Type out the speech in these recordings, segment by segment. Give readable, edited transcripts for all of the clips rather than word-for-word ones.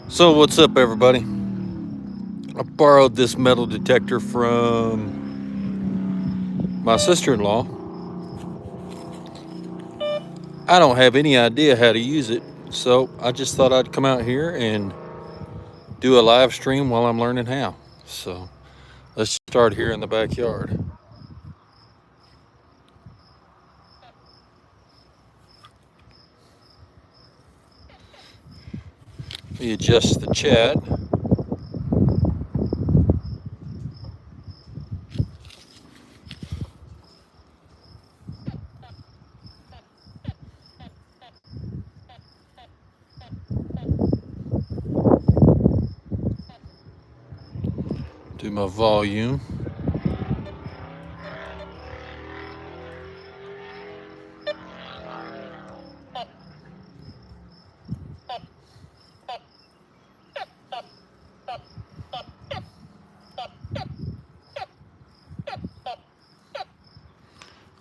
So what's up, everybody? I borrowed this metal detector from my sister-in-law. I don't have any idea how to use it, so I just thought I'd come out here and do a live stream while I'm learning how. So let's start here in the backyard. Let me adjust the chat. Do my volume.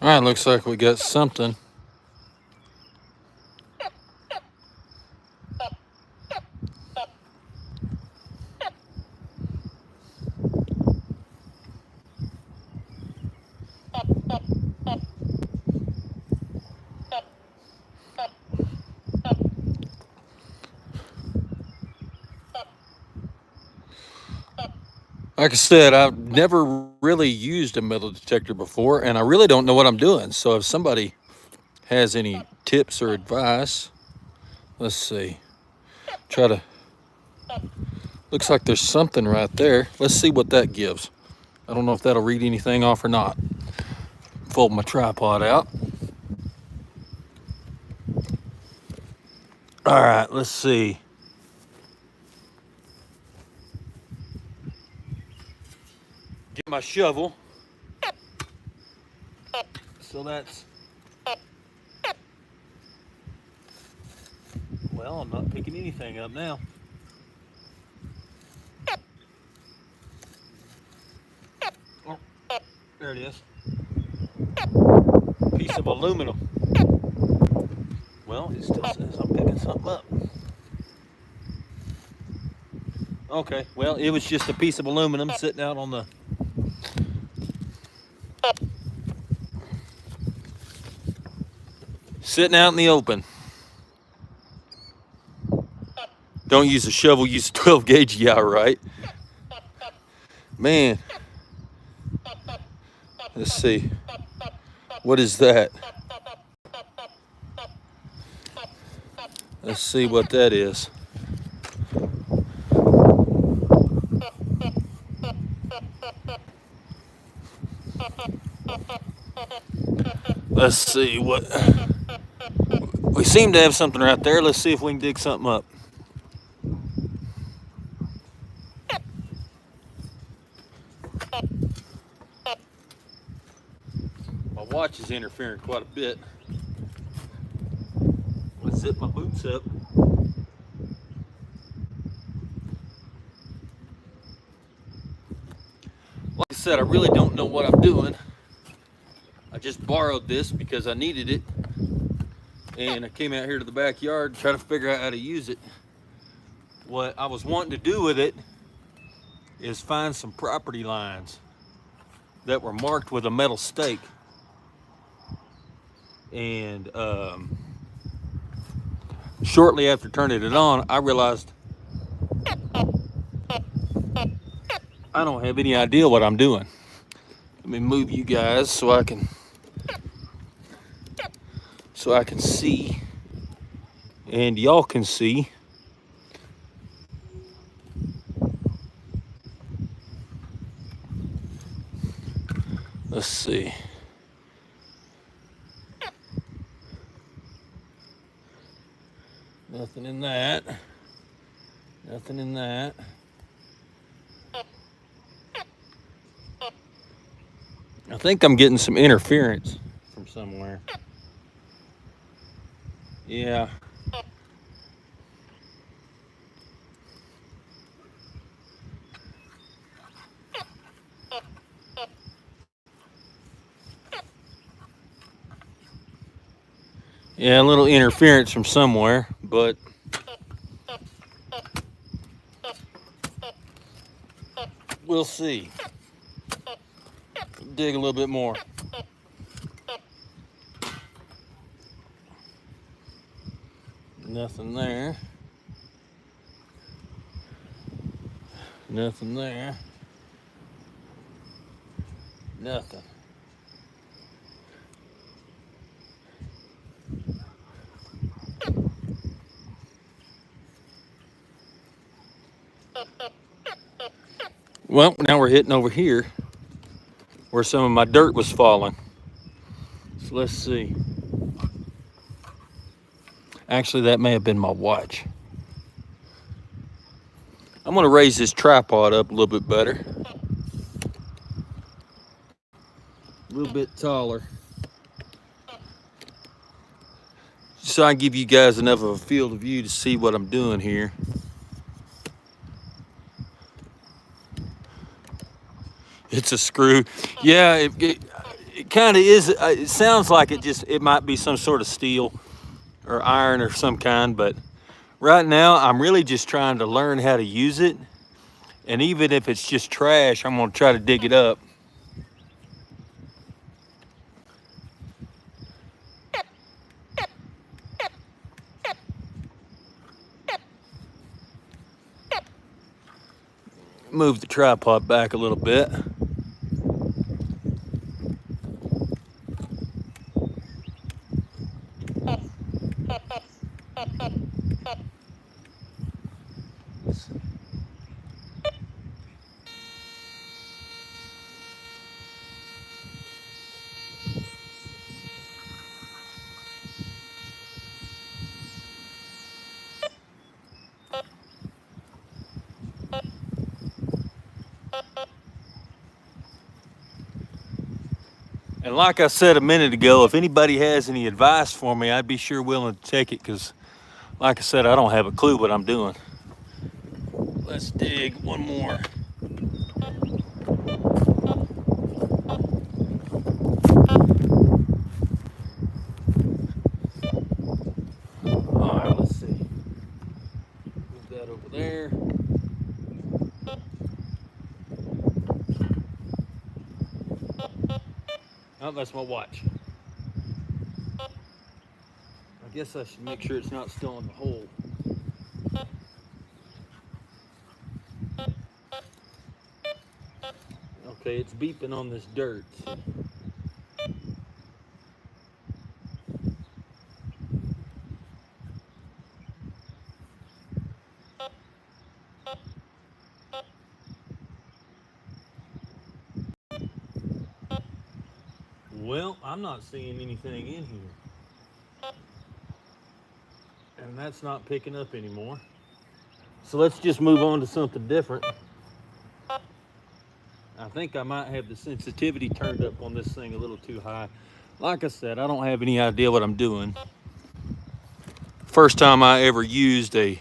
All right, looks like we got something. Like I said, I've never really used a metal detector before, and I really don't know what I'm doing. So if somebody has any tips or advice, let's see. Try to. Looks like there's something right there. Let's see what that gives. I don't know if that'll read anything off or not. Fold my tripod out. All right, let's see. Get my shovel. So that's, well, I'm not picking anything up now. Oh, there it is. Piece of aluminum. Well, it still says I'm picking something up. Okay, well, it was just a piece of aluminum sitting out on the... Sitting out in the open. Don't use a shovel, use a 12 gauge. Yeah, right. Man. Let's see. What is that? Let's see what that is. Let's see what... We seem to have something right there. Let's see if we can dig something up. My watch is interfering quite a bit. Let's zip my boots up. Like I said, I really don't know what I'm doing. I just borrowed this because I needed it. And I came out here to the backyard to try to figure out how to use it. What I was wanting to do with it is find some property lines that were marked with a metal stake. And shortly after turning it on, I realized I don't have any idea what I'm doing. Let me move you guys so I can see and y'all can see. Let's see. Nothing in that. Nothing in that. I think I'm getting some interference from somewhere. Yeah. Yeah, a little interference from somewhere, but We'll see. Dig a little bit more. Nothing there. Nothing there. Nothing. Well, now we're hitting over here where some of my dirt was falling. So let's see. Actually, that may have been my watch. I'm going to raise this tripod up a little bit better. A little bit taller. So I can give you guys enough of a field of view to see what I'm doing here. It's a screw. Yeah, it kind of is. It sounds like it might be some sort of steel or iron or some kind, but right now I'm really just trying to learn how to use it. And even if it's just trash, I'm gonna try to dig it up. Move the tripod back a little bit. And like I said a minute ago, if anybody has any advice for me, I'd be sure willing to take it, because like I said, I don't have a clue what I'm doing. Let's dig one more. All right, let's see. Move that over there. Oh, that's my watch. I guess I should make sure it's not still in the hole. Okay, it's beeping on this dirt. Well, I'm not seeing anything in here. And that's not picking up anymore. So let's just move on to something different. I think I might have the sensitivity turned up on this thing a little too high. Like I said, I don't have any idea what I'm doing. First time I ever used a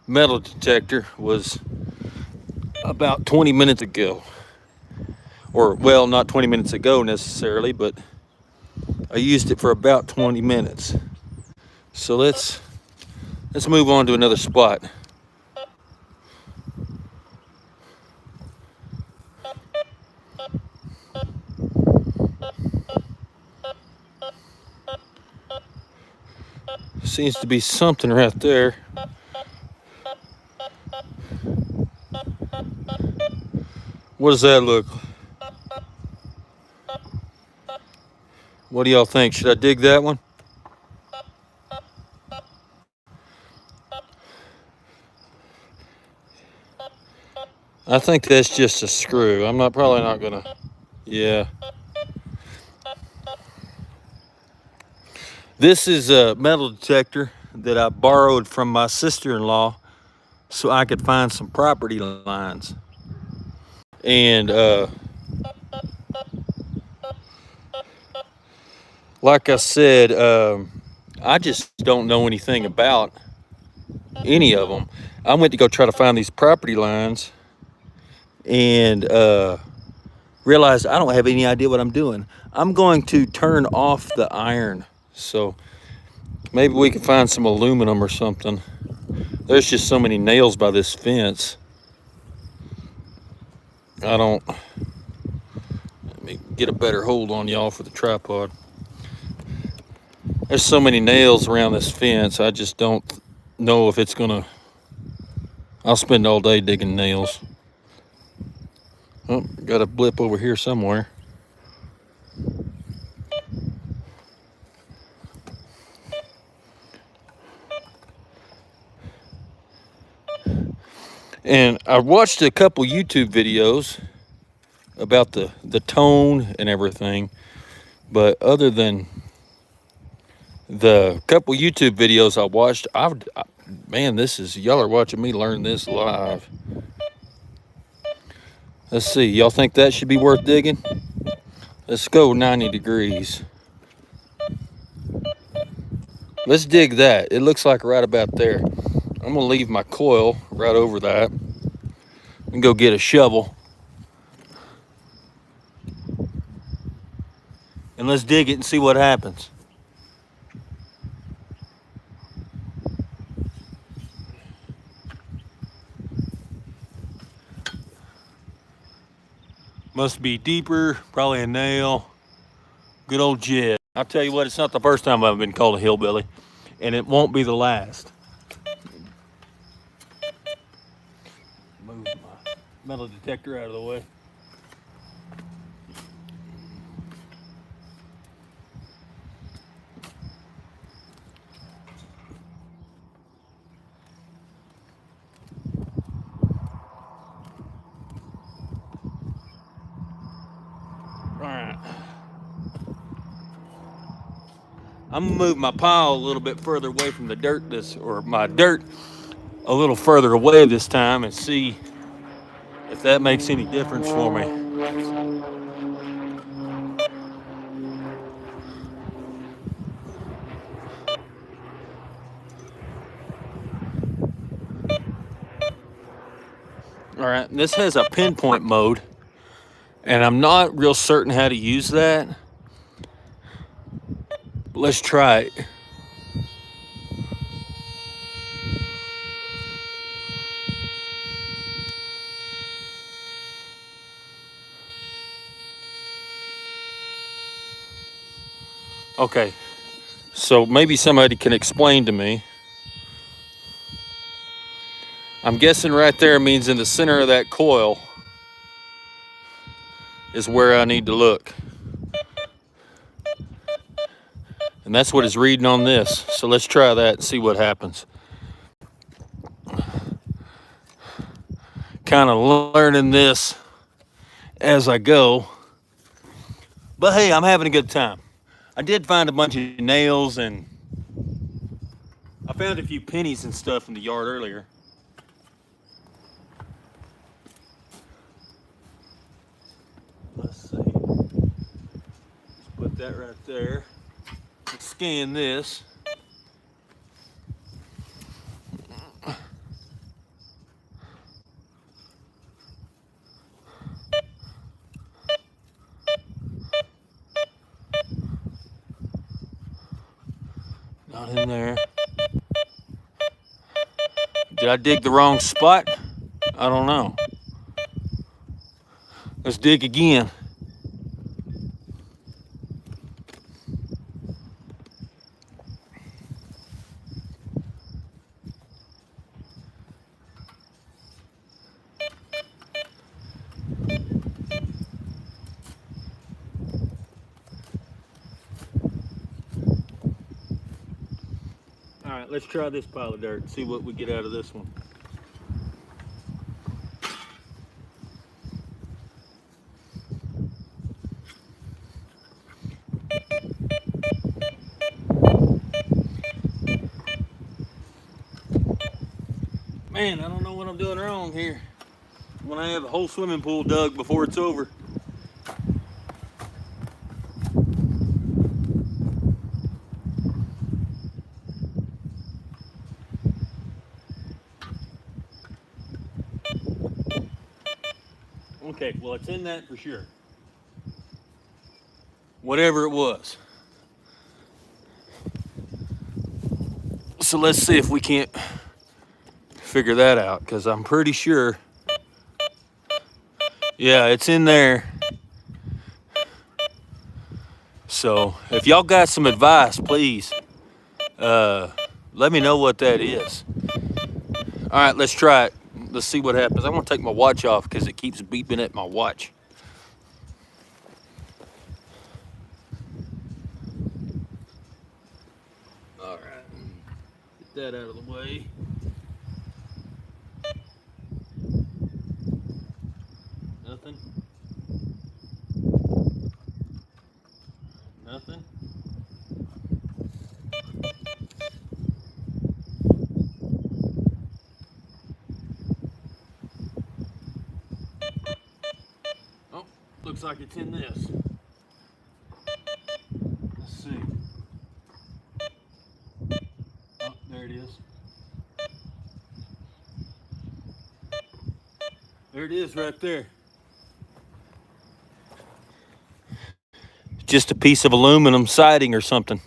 metal detector was about 20 minutes ago. Or, well, not 20 minutes ago necessarily, but I used it for about 20 minutes. So let's move on to another spot. Seems to be something right there. What does that look like? What do y'all think? Should I dig that one? I think that's just a screw. I'm probably not gonna, yeah. This is a metal detector that I borrowed from my sister-in-law so I could find some property lines. And like I said, I just don't know anything about any of them. I went to go try to find these property lines and realized I don't have any idea what I'm doing. I'm going to turn off the iron, so maybe we can find some aluminum or something. There's just so many nails by this fence. I don't, let me get a better hold on y'all for the tripod. There's so many nails around this fence, I just don't know if it's gonna, I'll spend all day digging nails. Oh, got a blip over here somewhere. And I watched a couple YouTube videos about the tone and everything, but other than the couple YouTube videos I watched, man, this is, y'all are watching me learn this live. Let's see, y'all think that should be worth digging? Let's go 90 degrees. Let's dig that. It looks like right about there. I'm gonna leave my coil right over that and go get a shovel. And let's dig it and see what happens. Must be deeper, probably a nail. Good old Jed. I'll tell you what, it's not the first time I've been called a hillbilly, and it won't be the last. Move my metal detector out of the way. All right. I'm gonna move my pile a little bit further away from the dirt my dirt a little further away this time and see if that makes any difference for me. All right, this has a pinpoint mode, and I'm not real certain how to use that. But let's try it. Okay, so maybe somebody can explain to me. I'm guessing right there means in the center of that coil is where I need to look. And that's what it's reading on this. So let's try that and see what happens. Kind of learning this as I go. But hey, I'm having a good time. I did find a bunch of nails, and I found a few pennies and stuff in the yard earlier. Let's see. Let's put that right there. Let's scan this. Not in there. Did I dig the wrong spot? I don't know. Let's dig again. All right, let's try this pile of dirt and see what we get out of this one. Man, I don't know what I'm doing wrong here. When I have a whole swimming pool dug before it's over. Okay, well, it's in that for sure. Whatever it was. So let's see if we can't figure that out, because I'm pretty sure Yeah, it's in there. So if y'all got some advice, please let me know what that is. All right, let's try it. Let's see what happens. I'm gonna take my watch off because it keeps beeping at my watch. All right, get that out of the way. Nothing. Nothing. Oh, looks like it's in this. Let's see. Oh, there it is. There it is right there. Just a piece of aluminum siding or something.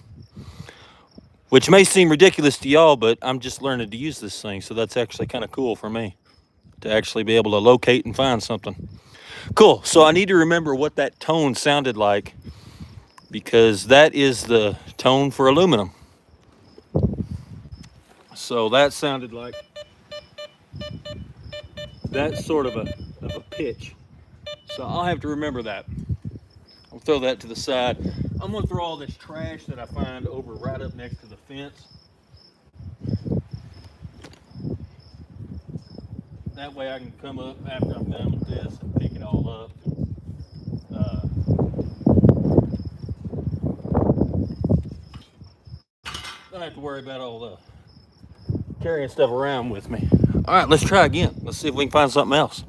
Which may seem ridiculous to y'all, but I'm just learning to use this thing. So that's actually kind of cool for me to actually be able to locate and find something. Cool. So I need to remember what that tone sounded like because that is the tone for aluminum. So that sounded like that sort of a pitch. So I'll have to remember that. I'll throw that to the side. I'm going to throw all this trash that I find over right up next to the fence. That way I can come up after I'm done with this and pick it all up. Don't have to worry about all the carrying stuff around with me. All right, let's try again. Let's see if we can find something else.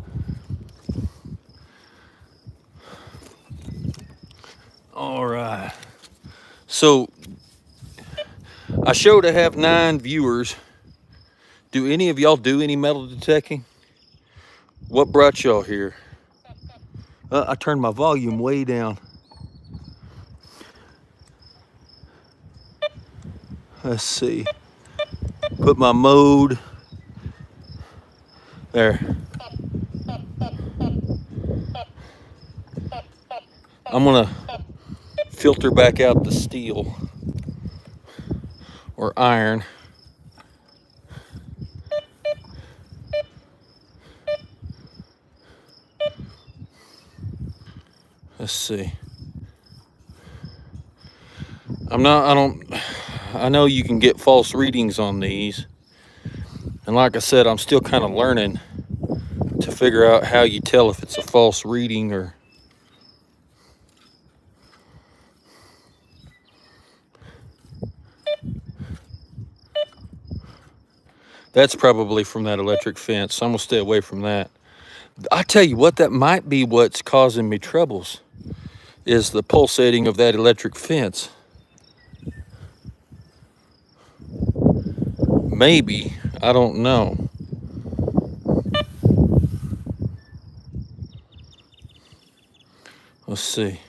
All right. So I show to have 9 viewers. Do any of y'all do any metal detecting? What brought y'all here? I turned my volume way down. Let's see. Put my mode there. I'm gonna filter back out the steel or iron. Let's see. I know you can get false readings on these. And like I said, I'm still kind of learning to figure out how you tell if it's a false reading or. That's probably from that electric fence. So I'm gonna stay away from that. I tell you what, that might be what's causing me troubles, is the pulsating of that electric fence. Maybe, I don't know. Let's see.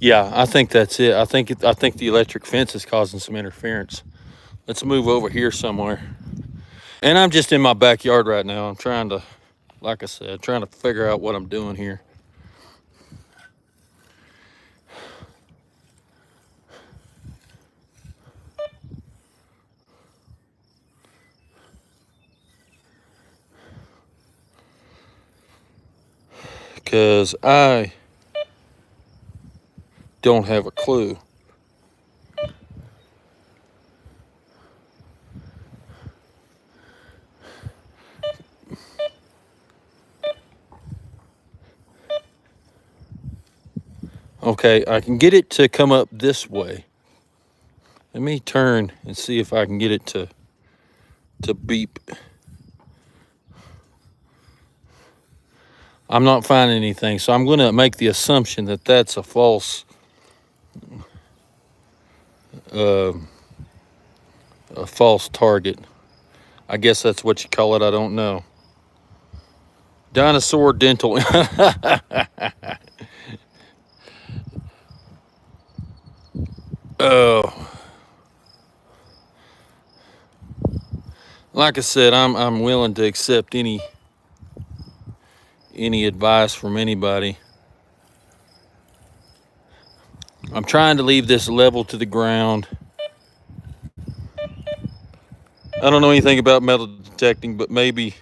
Yeah, I think that's it. I think the electric fence is causing some interference. Let's move over here somewhere. And I'm just in my backyard right now. I'm trying to, like I said, trying to figure out what I'm doing here. Because I don't have a clue. Okay, I can get it to come up this way. Let me turn and see if I can get it to beep. I'm not finding anything, so I'm going to make the assumption that that's a false target. I guess that's what you call it. I don't know. Dinosaur dental. Oh. like I said, I'm willing to accept any advice from anybody. I'm trying to leave this level to the ground. I don't know anything about metal detecting, but maybe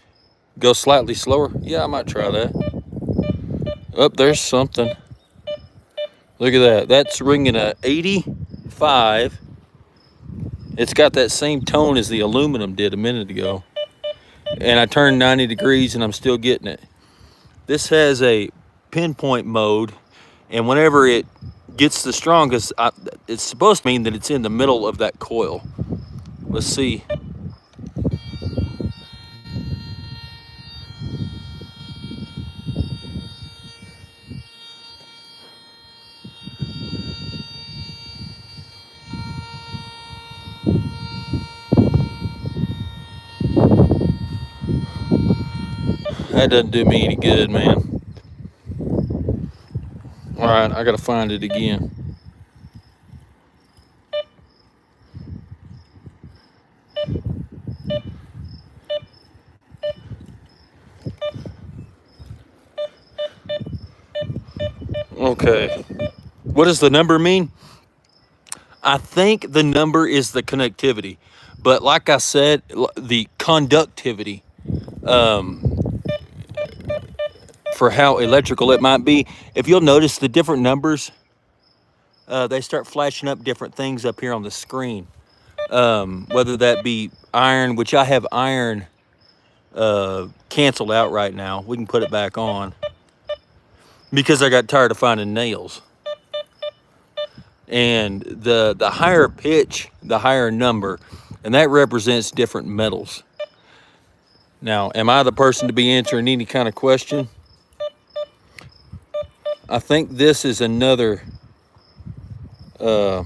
go slightly slower. Yeah, I might try that. Oh, there's something. Look at that. That's ringing a 85. It's got that same tone as the aluminum did a minute ago. And I turned 90 degrees and I'm still getting it. This has a pinpoint mode, and whenever it gets the strongest, it's supposed to mean that it's in the middle of that coil. Let's see. That doesn't do me any good, man. All right, I gotta find it again. Okay. What does the number mean? I think the number is the connectivity, but like I said, the conductivity, for how electrical it might be. If you'll notice the different numbers, they start flashing up different things up here on the screen. Whether that be iron, which I have iron canceled out right now. We can put it back on because I got tired of finding nails. And the higher pitch, the higher number, and that represents different metals. Now, am I the person to be answering any kind of question? I think this is another I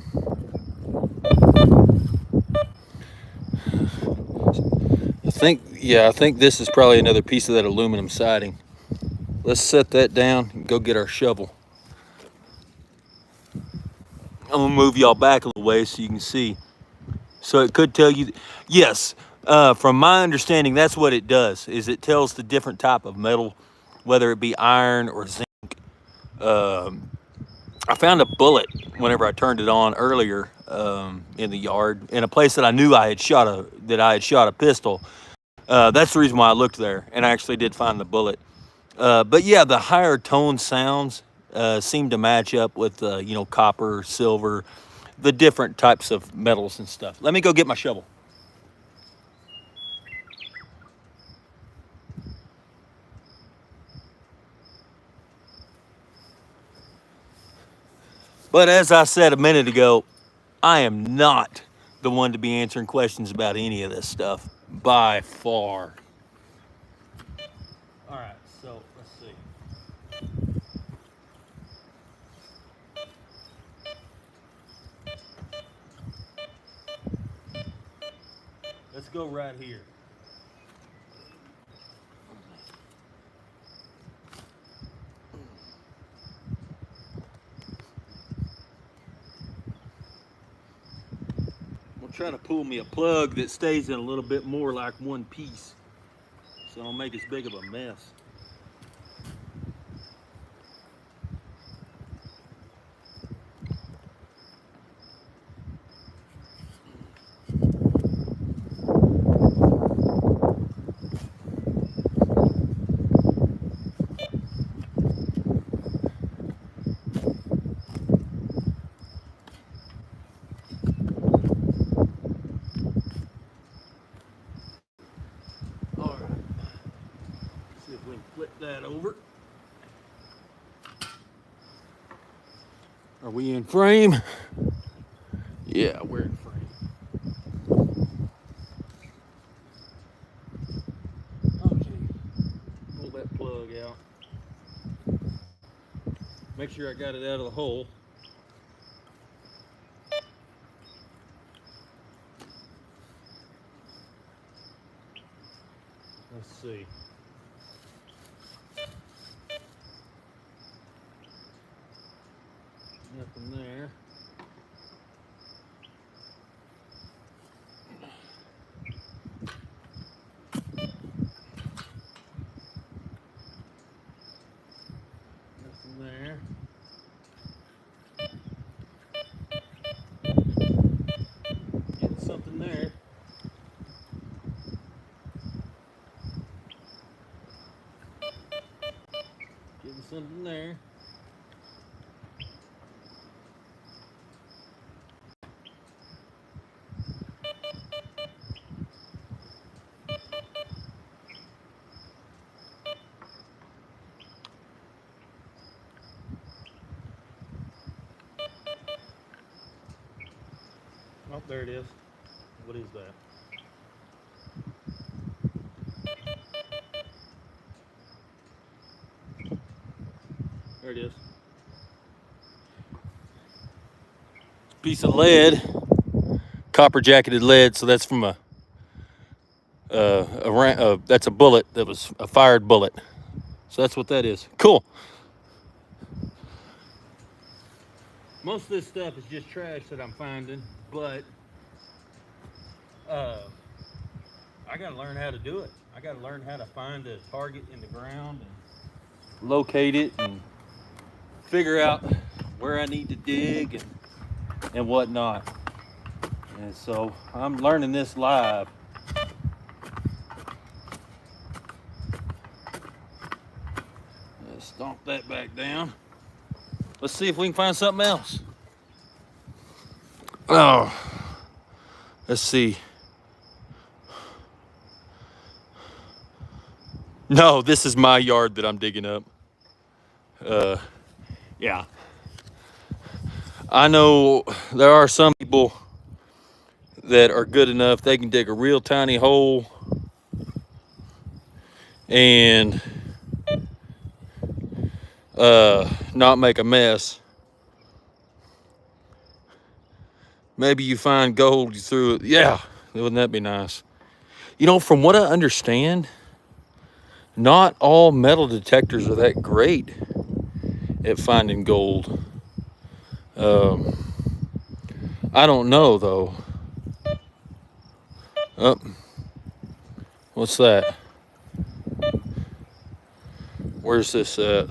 think this is probably another piece of that aluminum siding. Let's set that down and go get our shovel. I'm gonna move y'all back a little way so you can see. So it could tell you, yes, from my understanding, that's what it does, is it tells the different type of metal, whether it be iron or zinc. I found a bullet whenever I turned it on earlier in the yard, in a place that I knew I had shot a pistol. That's the reason why I looked there, and I actually did find the bullet. But yeah, the higher tone sounds seem to match up with copper, silver, the different types of metals and stuff. Let me go get my shovel. But as I said a minute ago, I am not the one to be answering questions about any of this stuff by far. All right, so let's see. Let's go right here. I'm trying to pull me a plug that stays in a little bit more like one piece, so I don't make as big of a mess. All right, see if we can flip that over. Are we in frame? Yeah, we're in frame. Okay, pull that plug out. Make sure I got it out of the hole. Let's see. Nothing there. Oh, there it is. What is that? There it is. Piece of lead, copper jacketed lead. So that's from that's a bullet that was a fired bullet. So that's what that is. Cool. Most of this stuff is just trash that I'm finding, but I gotta learn how to do it. I gotta learn how to find a target in the ground and locate it and figure out where I need to dig and whatnot. And so I'm learning this live. Let's stomp that back down. Let's see if we can find something else. Oh, let's see. No, this is my yard that I'm digging up. Yeah. I know there are some people that are good enough, they can dig a real tiny hole and not make a mess. Maybe you find gold through it. Yeah, wouldn't that be nice? You know, from what I understand, not all metal detectors are that great at finding gold. I don't know though. Oh, what's that? Where's this at?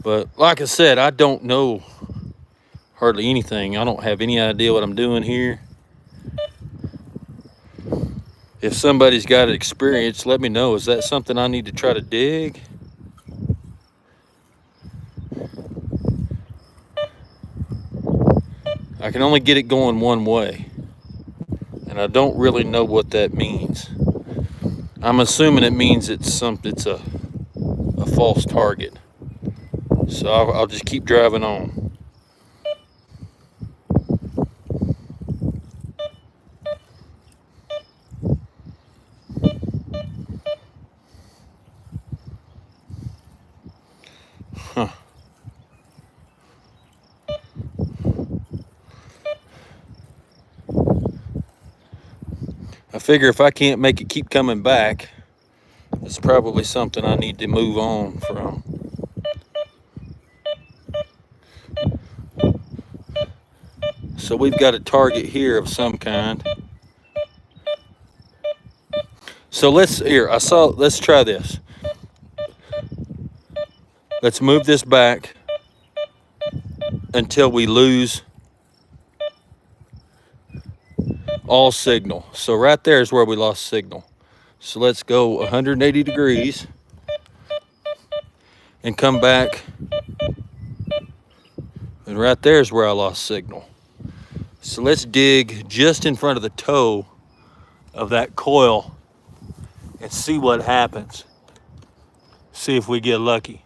But like I said, I don't know hardly anything. I don't have any idea what I'm doing here. If somebody's got experience, let me know. Is that something I need to try to dig? I can only get it going one way, and I don't really know what that means. I'm assuming it means it's a false target. So I'll just keep driving on. Huh. I figure if I can't make it keep coming back, it's probably something I need to move on from. So we've got a target here of some kind. So let's try this. Let's move this back until we lose all signal. So right there is where we lost signal. So let's go 180 degrees and come back. And right there is where I lost signal. So let's dig just in front of the toe of that coil and see what happens. See if we get lucky.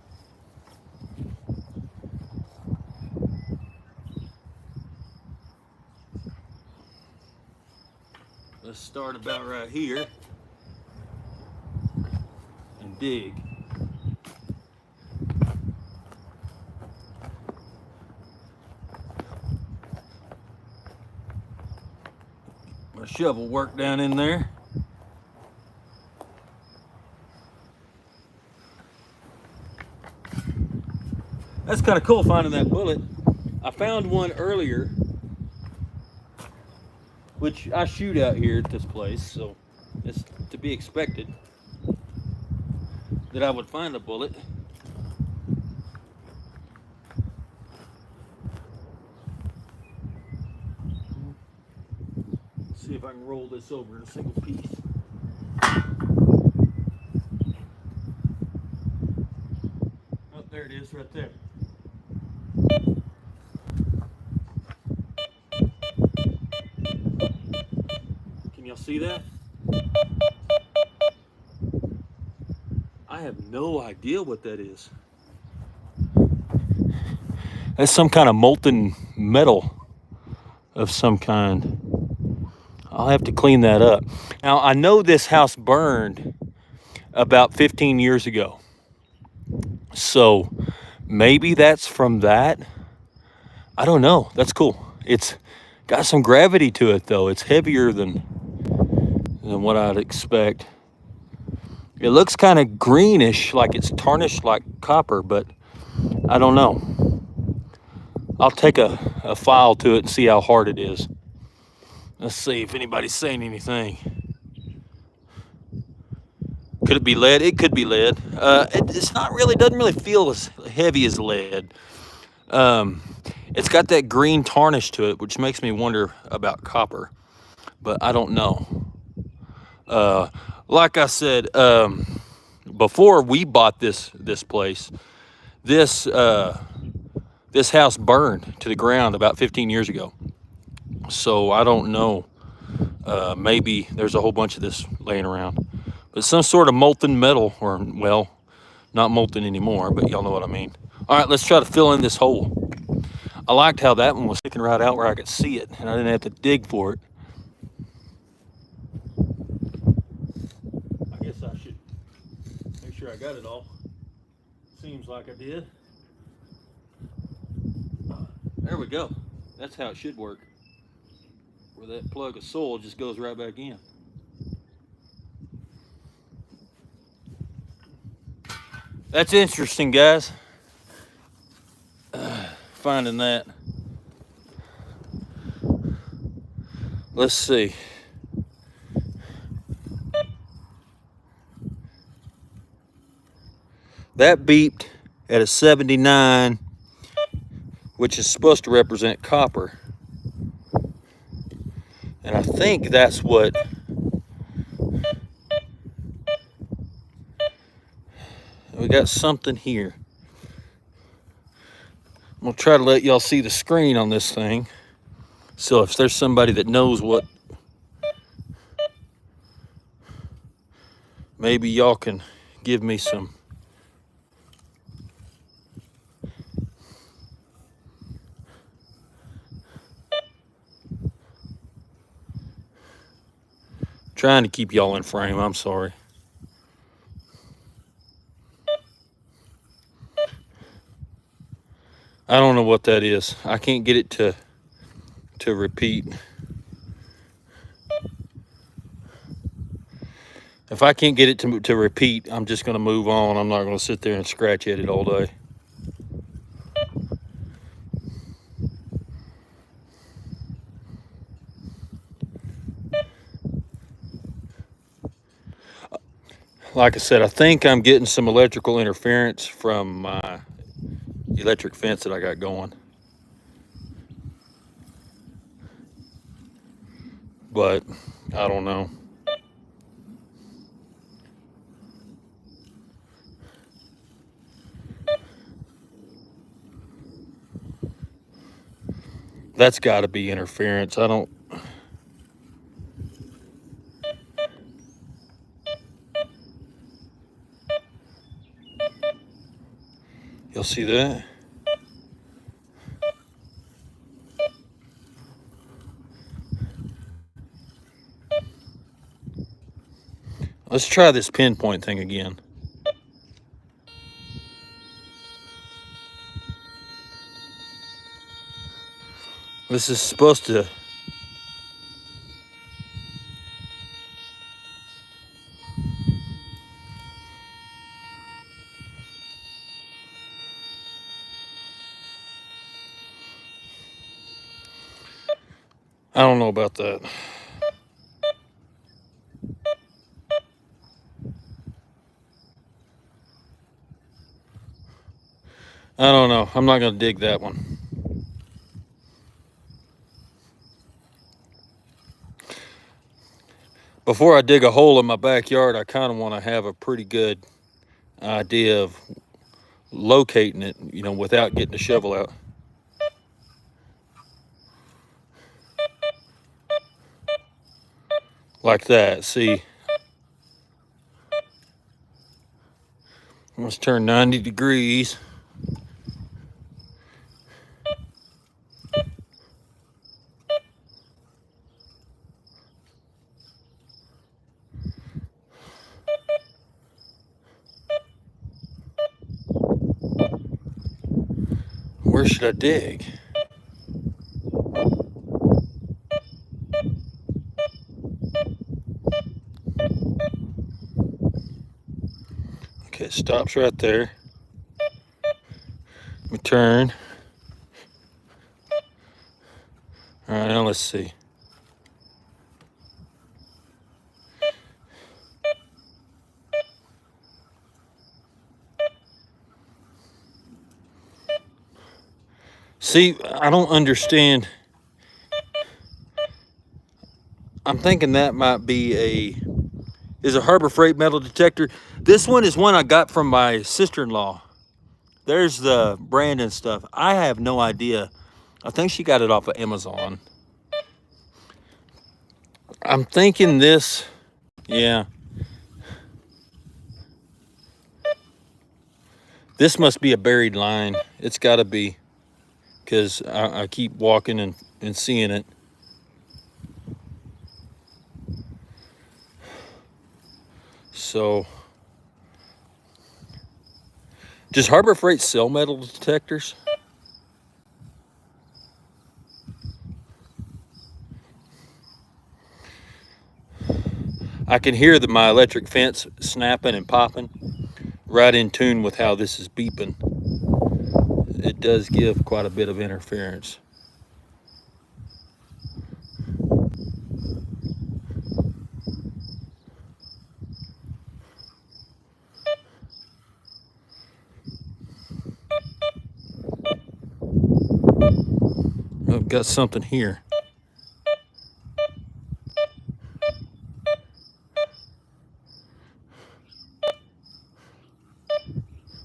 Let's start about right here and dig. My shovel work down in there. That's kind of cool finding that bullet. I found one earlier, which I shoot out here at this place, so it's to be expected that I would find a bullet. Let's see if I can roll this over in a single piece. Oh, there it is right there. Can y'all see that? I have no idea what that is. That's some kind of molten metal. of some kind. I'll have to clean that up. Now, I know this house burned about 15 years ago. So maybe that's from that. I don't know. That's cool. It's got some gravity to it, though. It's heavier than what I'd expect. It looks kind of greenish, like it's tarnished like copper, but I don't know. I'll take a file to it and see how hard it is. Let's see if anybody's saying anything. Could it be lead? It could be lead. It's not really, doesn't really feel as heavy as lead. It's got that green tarnish to it, which makes me wonder about copper, but I don't know. Like I said, before we bought this place, this house burned to the ground about 15 years ago. So I don't know. Maybe there's a whole bunch of this laying around, but some sort of molten metal, or, well, not molten anymore, but y'all know what I mean. All right, let's try to fill in this hole. I liked how that one was sticking right out where I could see it, and I didn't have to dig for it. I guess I should make sure I got it all. Seems like I did. There we go. That's how it should work. Where that plug of soil just goes right back in. That's interesting, guys. Finding that. Let's see. That beeped at a 79, which is supposed to represent copper. And I think that's what we got. Something here. I'm gonna try to let y'all see the screen on this thing. So if there's somebody that knows what, maybe y'all can give me some. Trying to keep y'all in frame, I'm sorry. I don't know what that is. I can't get it to repeat. If I can't get it to repeat, I'm just going to move on. I'm not going to sit there and scratch at it all day. Like I said, I think I'm getting some electrical interference from my electric fence that I got going. But I don't know. That's got to be interference. I don't. You'll see that? Let's try this pinpoint thing again. This is supposed to. I don't know about that. I don't know. I'm not going to dig that one. Before I dig a hole in my backyard, I kind of want to have a pretty good idea of locating it, you know, without getting the shovel out. Like that. See, let's turn 90 degrees. Where should I dig? Okay, it stops right there. Let me turn. All right, now let's see. See, I don't understand. I'm thinking that might be is a Harbor Freight metal detector. This one is one I got from my sister-in-law. There's the brand and stuff. I have no idea. I think she got it off of Amazon. I'm thinking this, yeah. This must be a buried line. It's gotta be, because I keep walking and seeing it. So, does Harbor Freight sell metal detectors? I can hear my electric fence snapping and popping, right in tune with how this is beeping. It does give quite a bit of interference. I've got something here.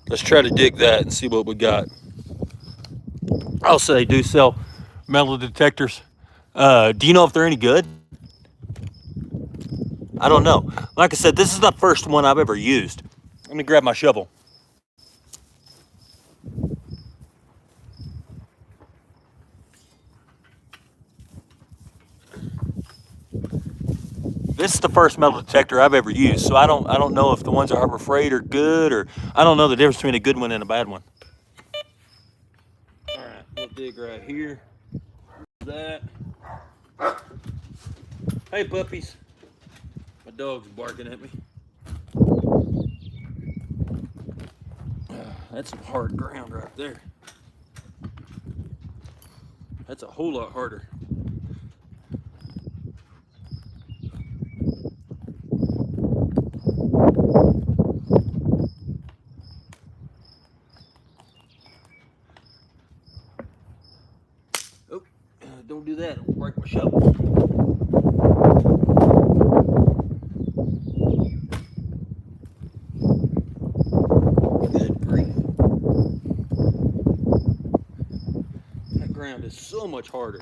Let's try to dig that and see what we got. I'll say they do sell metal detectors. Do you know if they're any good? I don't know. Like I said, this is the first one I've ever used. Let me grab my shovel. This is the first metal detector I've ever used, so I don't know if the ones at Harbor Freight are good, or I don't know the difference between a good one and a bad one. All right, we'll dig right here. That. Hey, puppies. My dog's barking at me. That's some hard ground right there. That's a whole lot harder. Oh, don't do that. I'll break my shovel. Good grief. That ground is so much harder.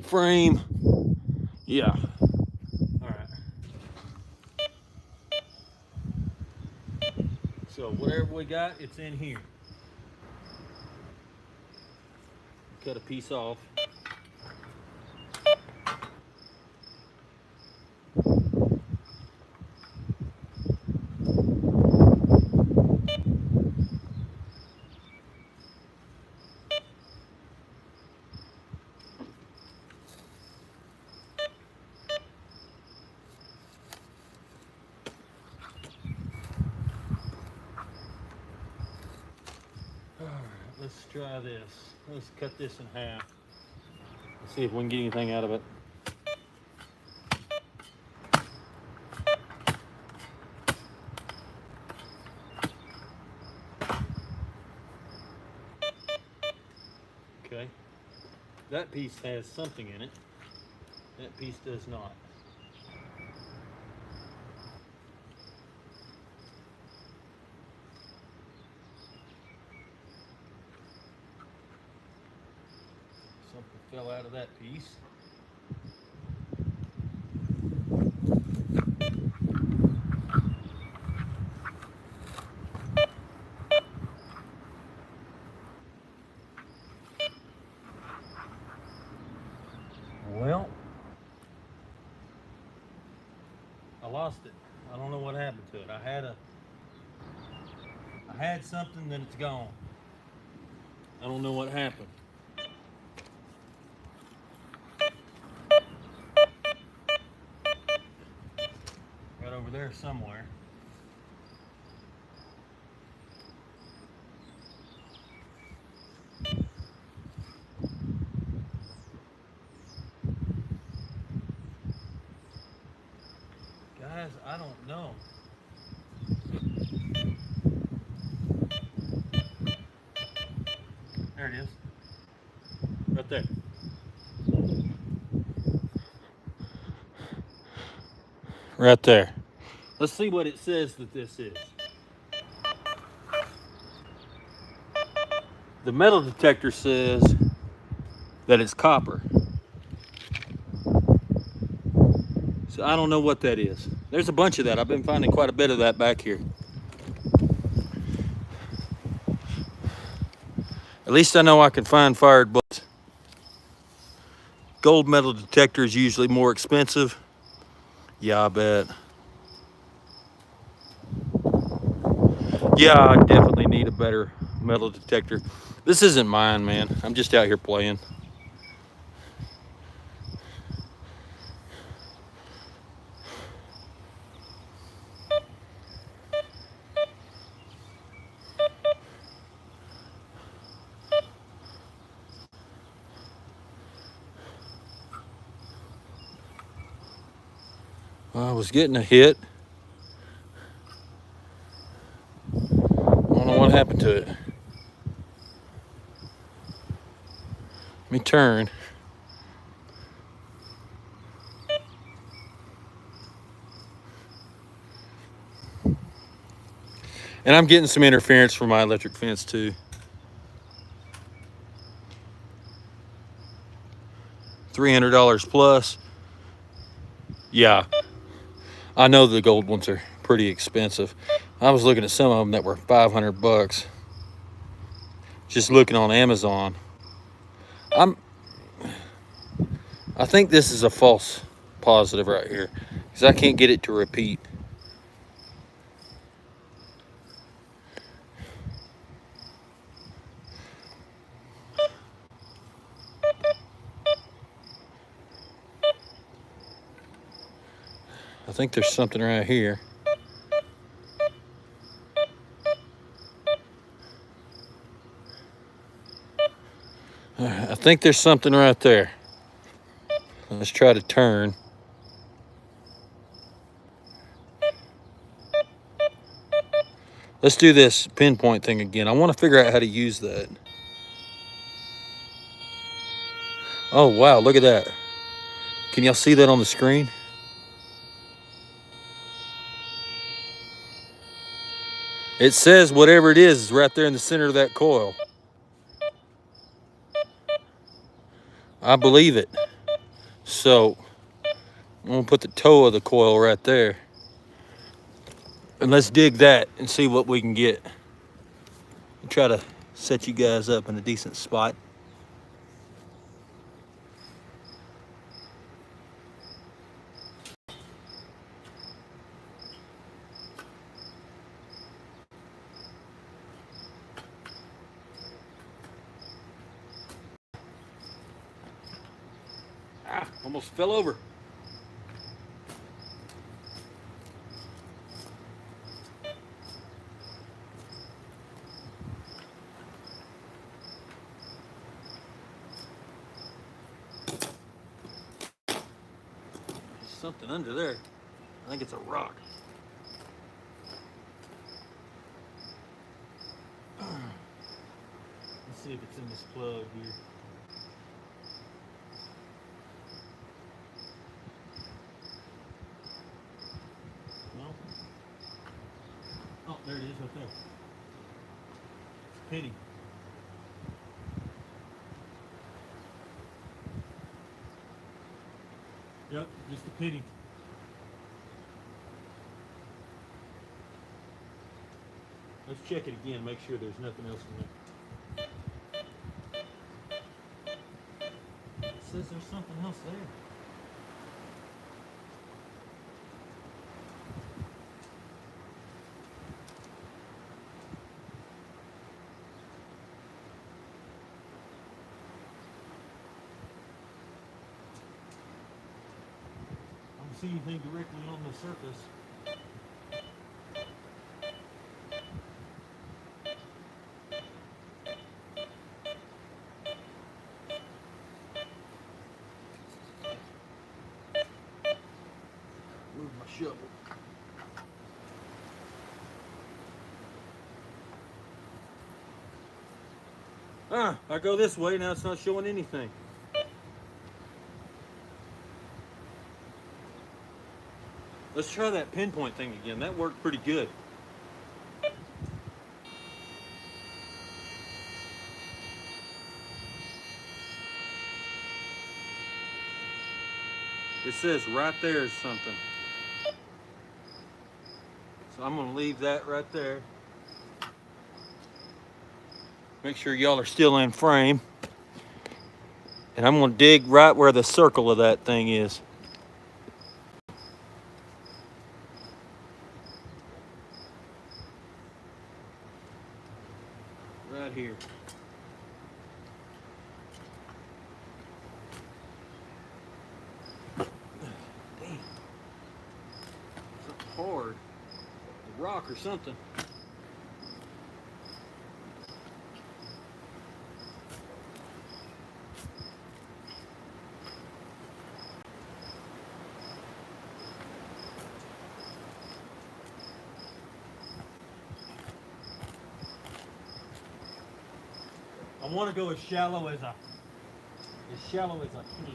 Frame. Yeah. All right. So whatever we got, it's in here. Cut a piece off. All right, let's try this. Let's cut this in half. Let's see if we can get anything out of it. Okay. That piece has something in it. That piece does not. Something fell out of that piece. lost it. I don't know what happened to it. I had something, then it's gone. I don't know what happened. Right over there somewhere. Guys, I don't know. There it is. Right there. Right there. Let's see what it says that this is. The metal detector says that it's copper. So I don't know what that is. There's a bunch of that. I've been finding quite a bit of that back here. At least I know I can find fired bullets. Gold metal detector is usually more expensive. Yeah, I bet. Yeah, I definitely need a better metal detector. This isn't mine, man. I'm just out here playing. I was getting a hit. I don't know what happened to it. Let me turn. And I'm getting some interference from my electric fence too. $300 plus. Yeah, I know the gold ones are pretty expensive. I was looking at some of them that were 500 bucks. Just looking on Amazon. I think this is a false positive right here because I can't get it to repeat. I think there's something right here. I think there's something right there. Let's try to turn. Let's do this pinpoint thing again. I want to figure out how to use that. Oh, wow, look at that. Can y'all see that on the screen? It says whatever it is right there in the center of that coil. I believe it. So I'm gonna put the toe of the coil right there. And let's dig that and see what we can get. Try to set you guys up in a decent spot. Ah, almost fell over. There's something under there. I think it's a rock. Let's see if it's in this plug here. No? Oh, there it is right there. It's a pity. Yep, just a pity. Let's check it again, make sure there's nothing else in there. It says there's something else there. see anything directly on the surface. Move my shovel. I go this way, now it's not showing anything. Let's try that pinpoint thing again. That worked pretty good. It says right there is something. So I'm gonna leave that right there. Make sure y'all are still in frame. And I'm gonna dig right where the circle of that thing is. Right here. Damn. Something hard. A rock or something. I want to go as shallow as I can.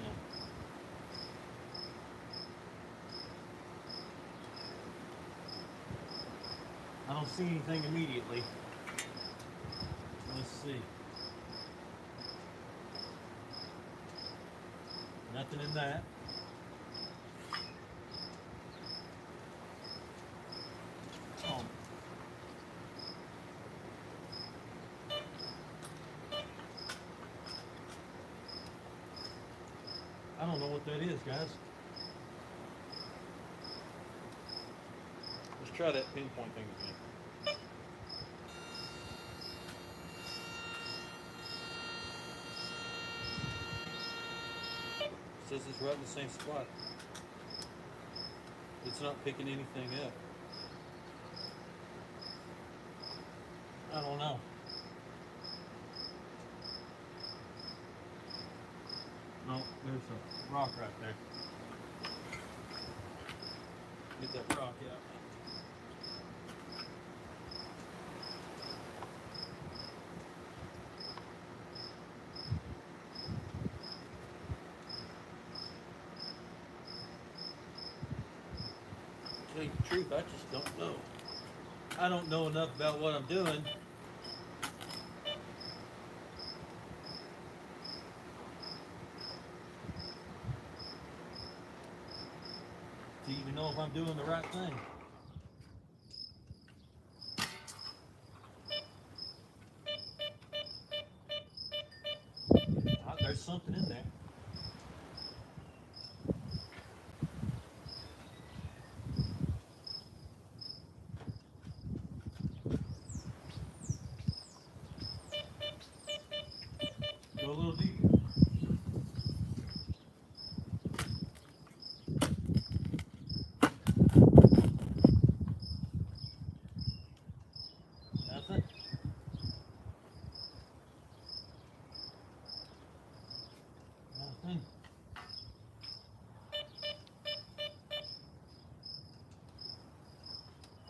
I don't see anything immediately. Let's see. Nothing in that. Oh. I don't know what that is, guys. Let's try that pinpoint thing again. It says it's right in the same spot. It's not picking anything up. I don't know. No, there's a rock right there. Get that rock out. Tell you the truth, I just don't know. I don't know enough about what I'm doing. To even know if I'm doing the right thing. Oh, there's something in there. Go a little deeper. Nothing. Nothing.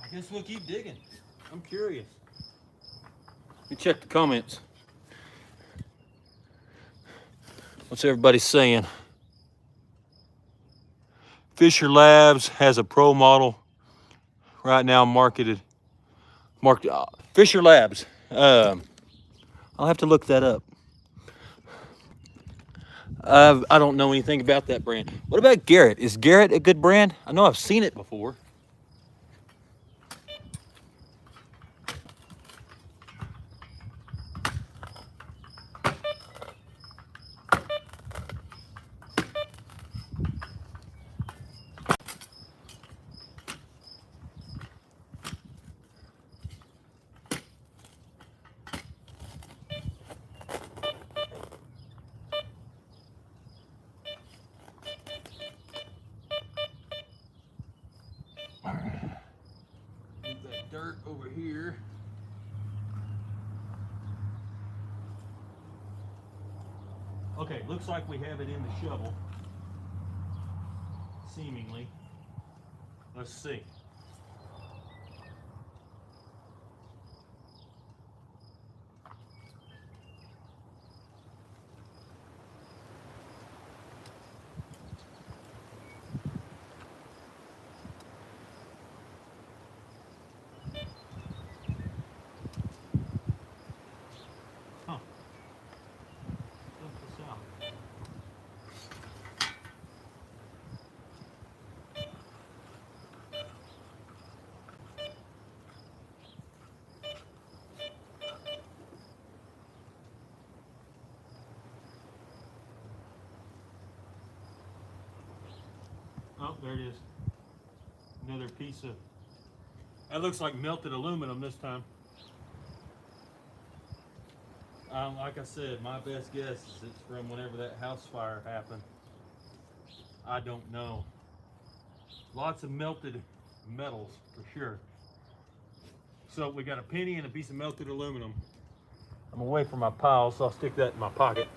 I guess we'll keep digging. I'm curious. Let me check the comments. What's everybody saying? Fisher Labs has a pro model right now marketed. Fisher Labs. I'll have to look that up. I don't know anything about that brand. What about Garrett? Is Garrett a good brand? I know I've seen it before. here. Okay, looks like we have it in the shovel. Seemingly. Let's see. Huh. Check this out. Oh, there it is. Another piece of, that looks like melted aluminum this time. Like I said, my best guess is it's from whenever that house fire happened. I don't know. Lots of melted metals for sure. So we got a penny and a piece of melted aluminum. I'm away from my pile, so I'll stick that in my pocket.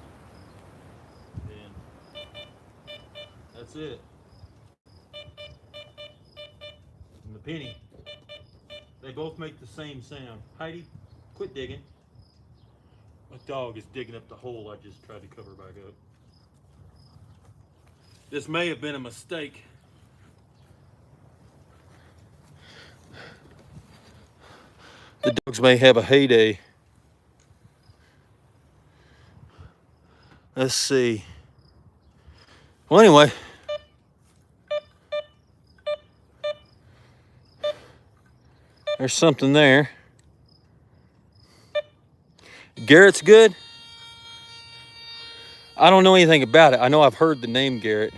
And that's it. And the penny. They both make the same sound. Heidi, quit digging. My dog is digging up the hole I just tried to cover back up. This may have been a mistake. The dogs may have a heyday. Let's see. Well, anyway. There's something there. Garrett's good. I don't know anything about it. I know I've heard the name Garrett.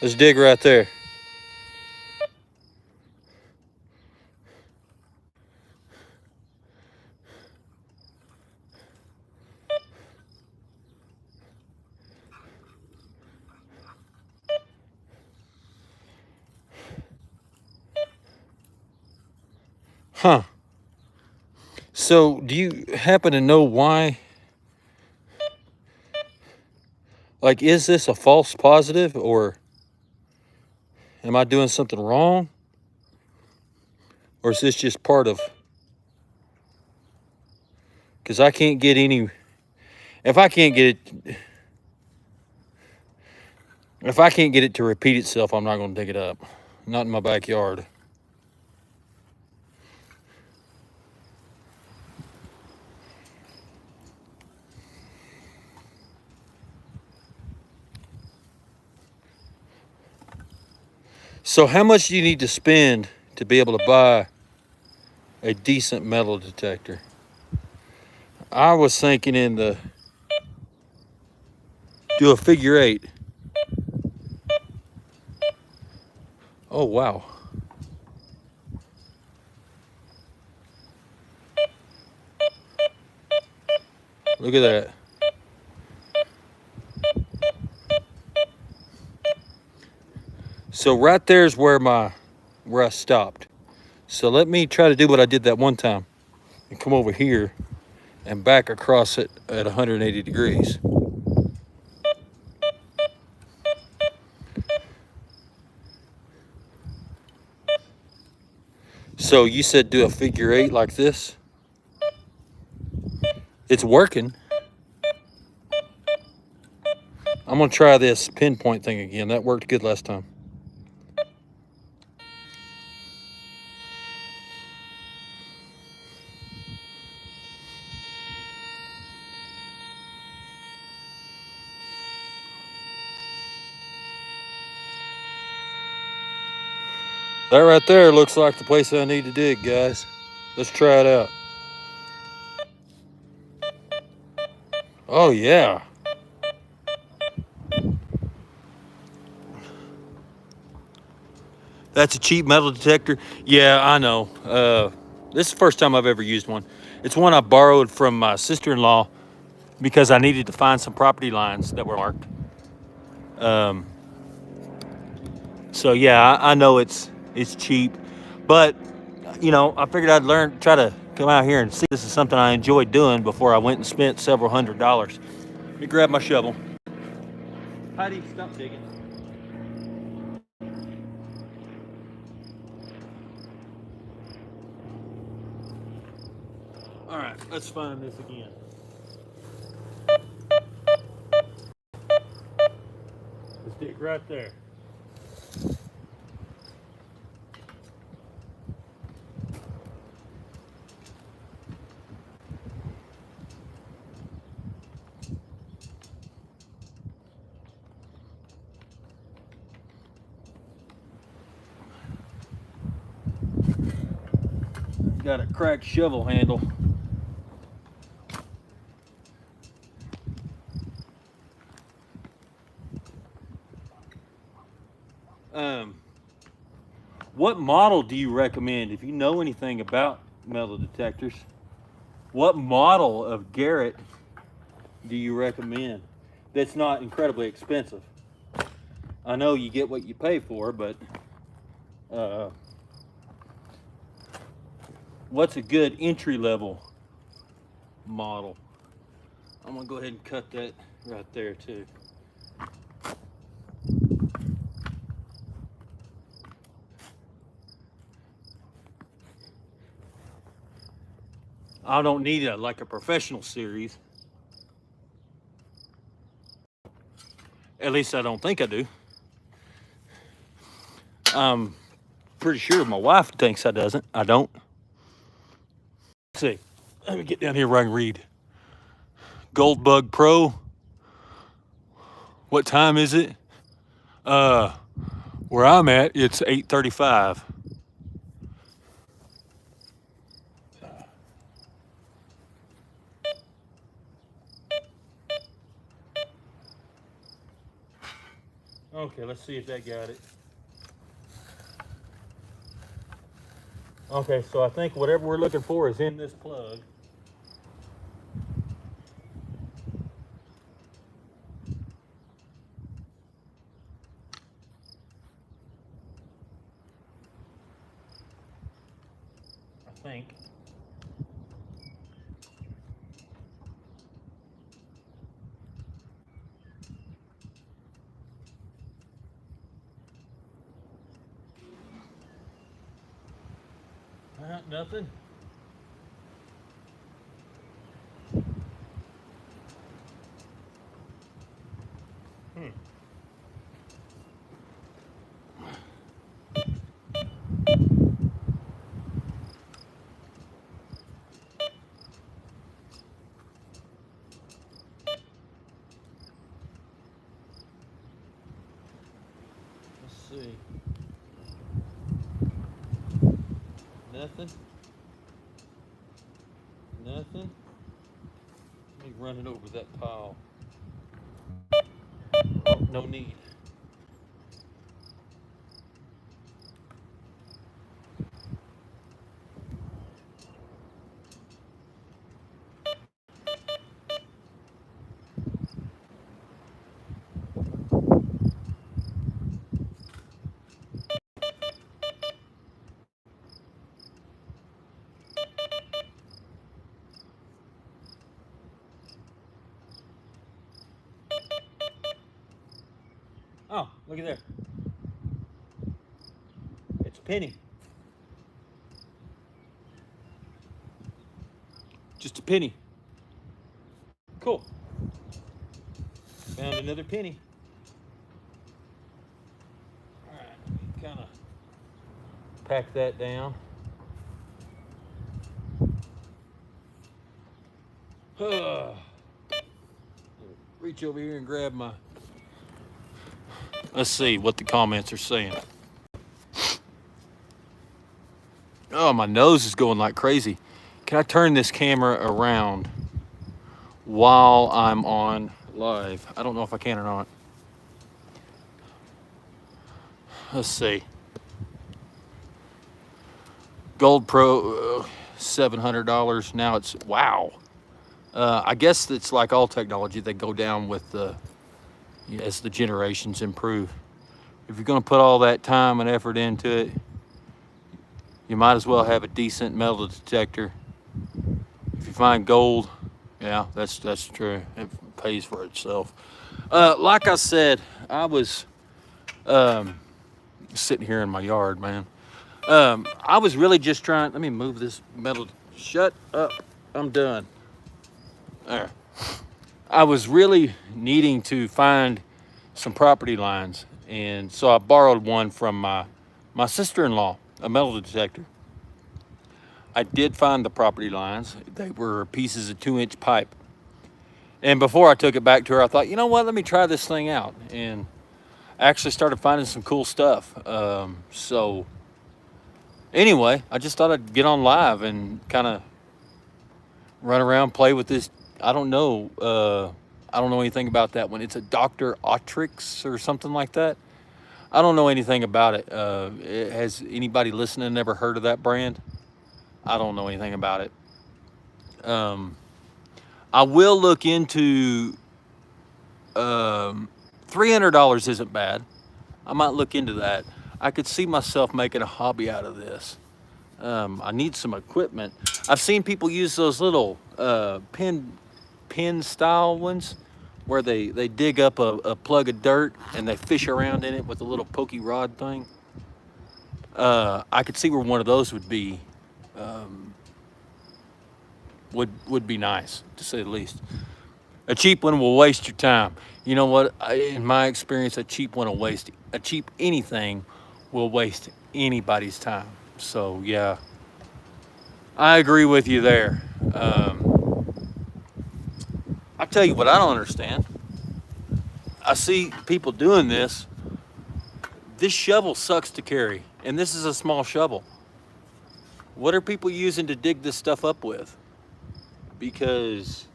Let's dig right there. Huh. So, do you happen to know why? Like, is this a false positive, or am I doing something wrong? Or is this just part of? Because I can't get any. If I can't get it to repeat itself, I'm not going to dig it up. Not in my backyard. So how much do you need to spend to be able to buy a decent metal detector? I was thinking do a figure 8. Oh, wow. Look at that. So right there's where I stopped. So let me try to do what I did that one time and come over here and back across it at 180 degrees. So you said do a figure 8 like this? It's working. I'm gonna try this pinpoint thing again. That worked good last time. That right there looks like the place I need to dig, guys. Let's try it out. Oh, yeah. That's a cheap metal detector. Yeah, I know. This is the first time I've ever used one. It's one I borrowed from my sister-in-law because I needed to find some property lines that were marked. So yeah, I know it's cheap, but you know, I figured I'd try to come out here and see if this is something I enjoyed doing before I went and spent several $100s. Let me grab my shovel. Heidi, stop digging. All right, let's find this again. Let's dig right there. Got a cracked shovel handle. What model do you recommend? If you know anything about metal detectors, what model of Garrett do you recommend that's not incredibly expensive? I know you get what you pay for, but what's a good entry-level model? I'm gonna go ahead and cut that right there too. I don't need like a professional series. At least I don't think I do. I'm pretty sure my wife thinks I don't. Let's see. Let me get down here where I can read. Goldbug Pro. What time is it? Where I'm at, it's 8:35. Okay, let's see if that got it. Okay, so I think whatever we're looking for is in this plug. I think. Nothing. Let's see. Nothing. Nothing. Let me run it over that pile. Oh, no need. Oh, look at there. It's a penny. Just a penny. Cool. Found another penny. All right, kind of pack that down. Reach over here and grab my. Let's see what the comments are saying. Oh, my nose is going like crazy. Can I turn this camera around while I'm on live? I don't know if I can or not. Let's see. Gold Pro, $700. Now it's, wow. I guess it's like all technology; they go down with as the generations improve. If you're going to put all that time and effort into it, you might as well have a decent metal detector. If you find gold, yeah, that's true. It pays for itself. Like I said, I was sitting here in my yard, man. I was really just trying. Let me move this metal. Shut up. I'm done. There. I was really needing to find some property lines, and so I borrowed one from my sister-in-law, a metal detector. I did find the property lines. They were pieces of 2-inch pipe. And before I took it back to her, I thought, you know what, let me try this thing out. And I actually started finding some cool stuff. So anyway, I just thought I'd get on live and kind of run around, play with this. I don't know anything about that one. It's a Dr. Autrix or something like that. I don't know anything about it. Has anybody listening ever heard of that brand? I don't know anything about it. I will look into $300 isn't bad. I might look into that. I could see myself making a hobby out of this. I need some equipment. I've seen people use those little pin style ones where they dig up a plug of dirt and they fish around in it with a little pokey rod thing. I could see where one of those would be would be nice, to say the least. A cheap one will waste your time. You know what? In my experience, a cheap anything will waste anybody's time. So yeah, I agree with you there. I'll tell you what I don't understand. I see people doing this. This shovel sucks to carry, and this is a small shovel. What are people using to dig this stuff up with? Because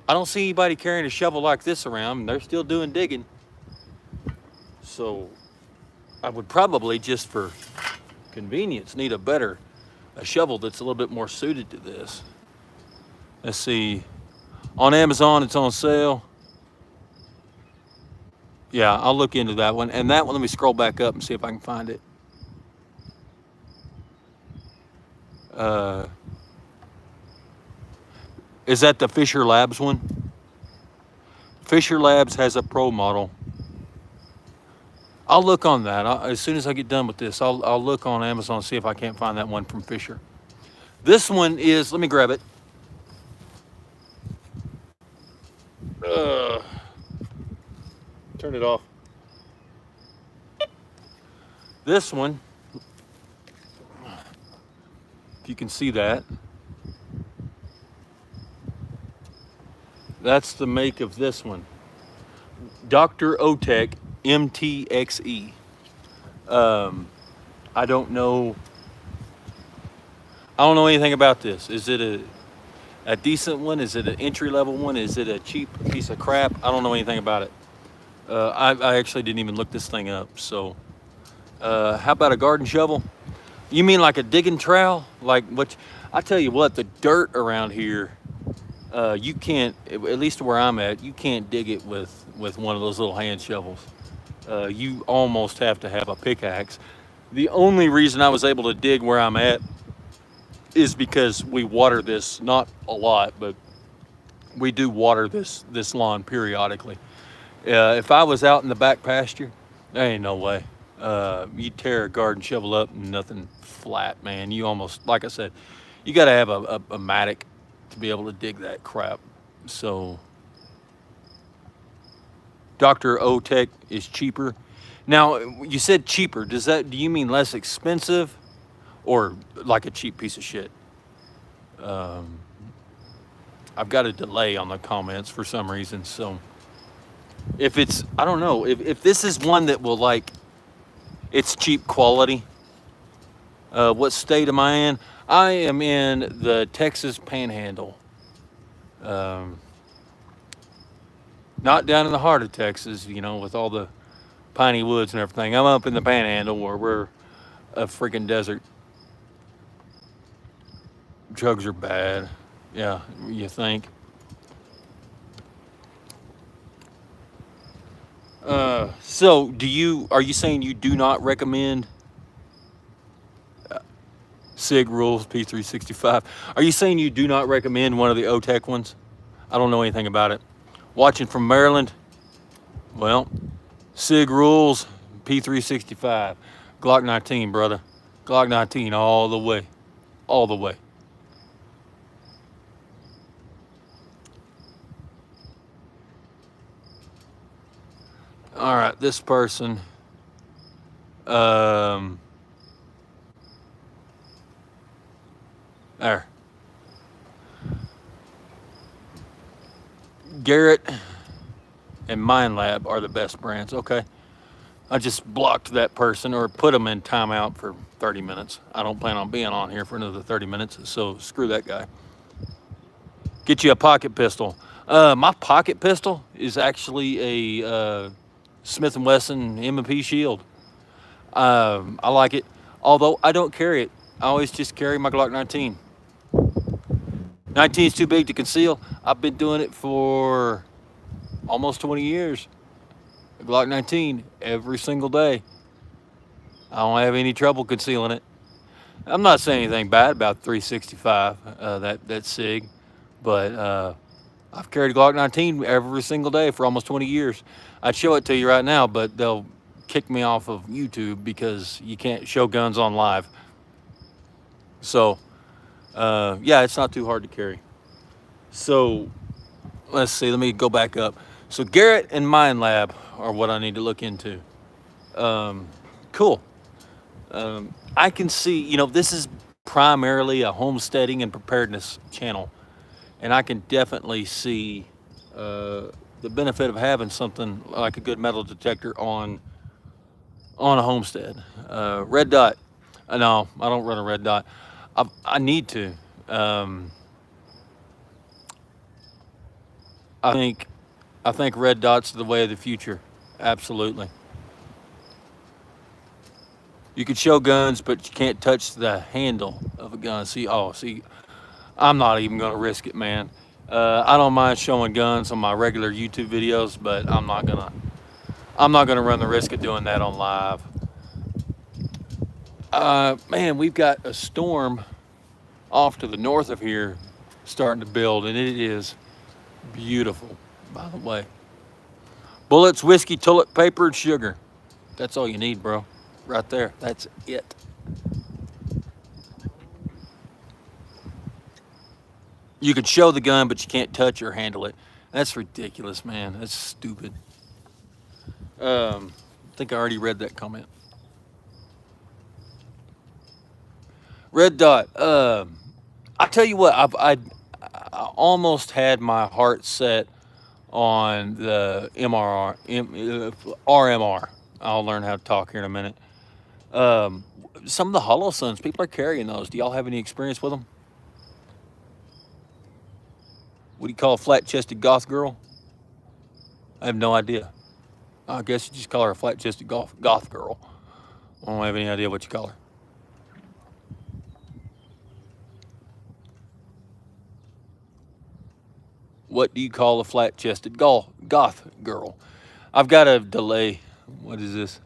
I don't see anybody carrying a shovel like this around, and they're still doing digging. So I would probably, just for convenience, need a shovel that's a little bit more suited to this. Let's see. On Amazon, it's on sale. Yeah, I'll look into that one. And that one, let me scroll back up and see if I can find it. Is that the Fisher Labs one? Fisher Labs has a pro model. I'll look on that. As soon as I get done with this, I'll look on Amazon and see if I can't find that one from Fisher. This one is, let me grab it. Turn it off. This one, if you can see that, that's the make of this one. Dr. Otech MTXE. I don't know anything about this. Is it a decent one? Is it an entry-level one? Is it a cheap piece of crap? I don't know anything about it. I actually didn't even look this thing up. So how about a garden shovel? You mean like a digging trowel? Like what? I tell you what, the dirt around here, you can't, at least where I'm at, you can't dig it with one of those little hand shovels. You almost have to have a pickaxe. The only reason I was able to dig where I'm at is because we water this, not a lot, but we do water this lawn periodically. If I was out in the back pasture, there ain't no way. You tear a garden shovel up, nothing flat, man. You almost, like I said, you got to have a mattock to be able to dig that crap. So Dr. Otech is cheaper. Now, you said cheaper. Do you mean less expensive or like a cheap piece of shit? I've got a delay on the comments for some reason. So if it's, I don't know, if this is one that will, like, it's cheap quality. What state am I in? I am in the Texas Panhandle. Not down in the heart of Texas, with all the piney woods and everything. I'm up in the Panhandle where we're a freaking desert. Drugs are bad. Yeah, you think? So are you saying you do not recommend SIG rules P365? Are you saying you do not recommend one of the OTEC ones? I don't know anything about it. Watching from Maryland, well, SIG rules P365. Glock 19, brother. Glock 19 all the way. All the way. All right, this person. Um, there. Garrett and Mind Lab are the best brands. Okay. I just blocked that person or put them in timeout for 30 minutes. I don't plan on being on here for another 30 minutes, so screw that guy. Get you a pocket pistol. My pocket pistol is actually a Smith & Wesson M&P Shield. I like it, although I don't carry it. I always just carry my Glock 19. 19 is too big to conceal. I've been doing it for almost 20 years. Glock 19 every single day. I don't have any trouble concealing it. I'm not saying anything bad about 365, that SIG, but I've carried Glock 19 every single day for almost 20 years. I'd show it to you right now, but they'll kick me off of YouTube because you can't show guns on live. So, yeah, it's not too hard to carry. So, let's see, let me go back up. So, Garrett and Mind Lab are what I need to look into. Cool. I can see, this is primarily a homesteading and preparedness channel. And I can definitely see the benefit of having something like a good metal detector on a homestead. Red dot. No, I don't run a red dot. I need to. I think red dots are the way of the future. Absolutely. You can show guns, but you can't touch the handle of a gun. See, I'm not even gonna risk it, man. I don't mind showing guns on my regular YouTube videos, but I'm not gonna run the risk of doing that on live. Man, we've got a storm off to the north of here starting to build, and it is beautiful, by the way. Bullets, whiskey, toilet paper, and sugar. That's all you need, bro. Right there. That's it. You can show the gun, but you can't touch or handle it. That's ridiculous, man. That's stupid. I think I already read that comment. Red dot. I tell you what, I almost had my heart set on the RMR. I'll learn how to talk here in a minute. Some of the Hollow Suns, people are carrying those. Do y'all have any experience with them? What do you call a flat-chested goth girl? I have no idea. I guess you just call her a flat-chested goth girl. I don't have any idea what you call her. What do you call a flat-chested goth girl? I've got a delay. What is this?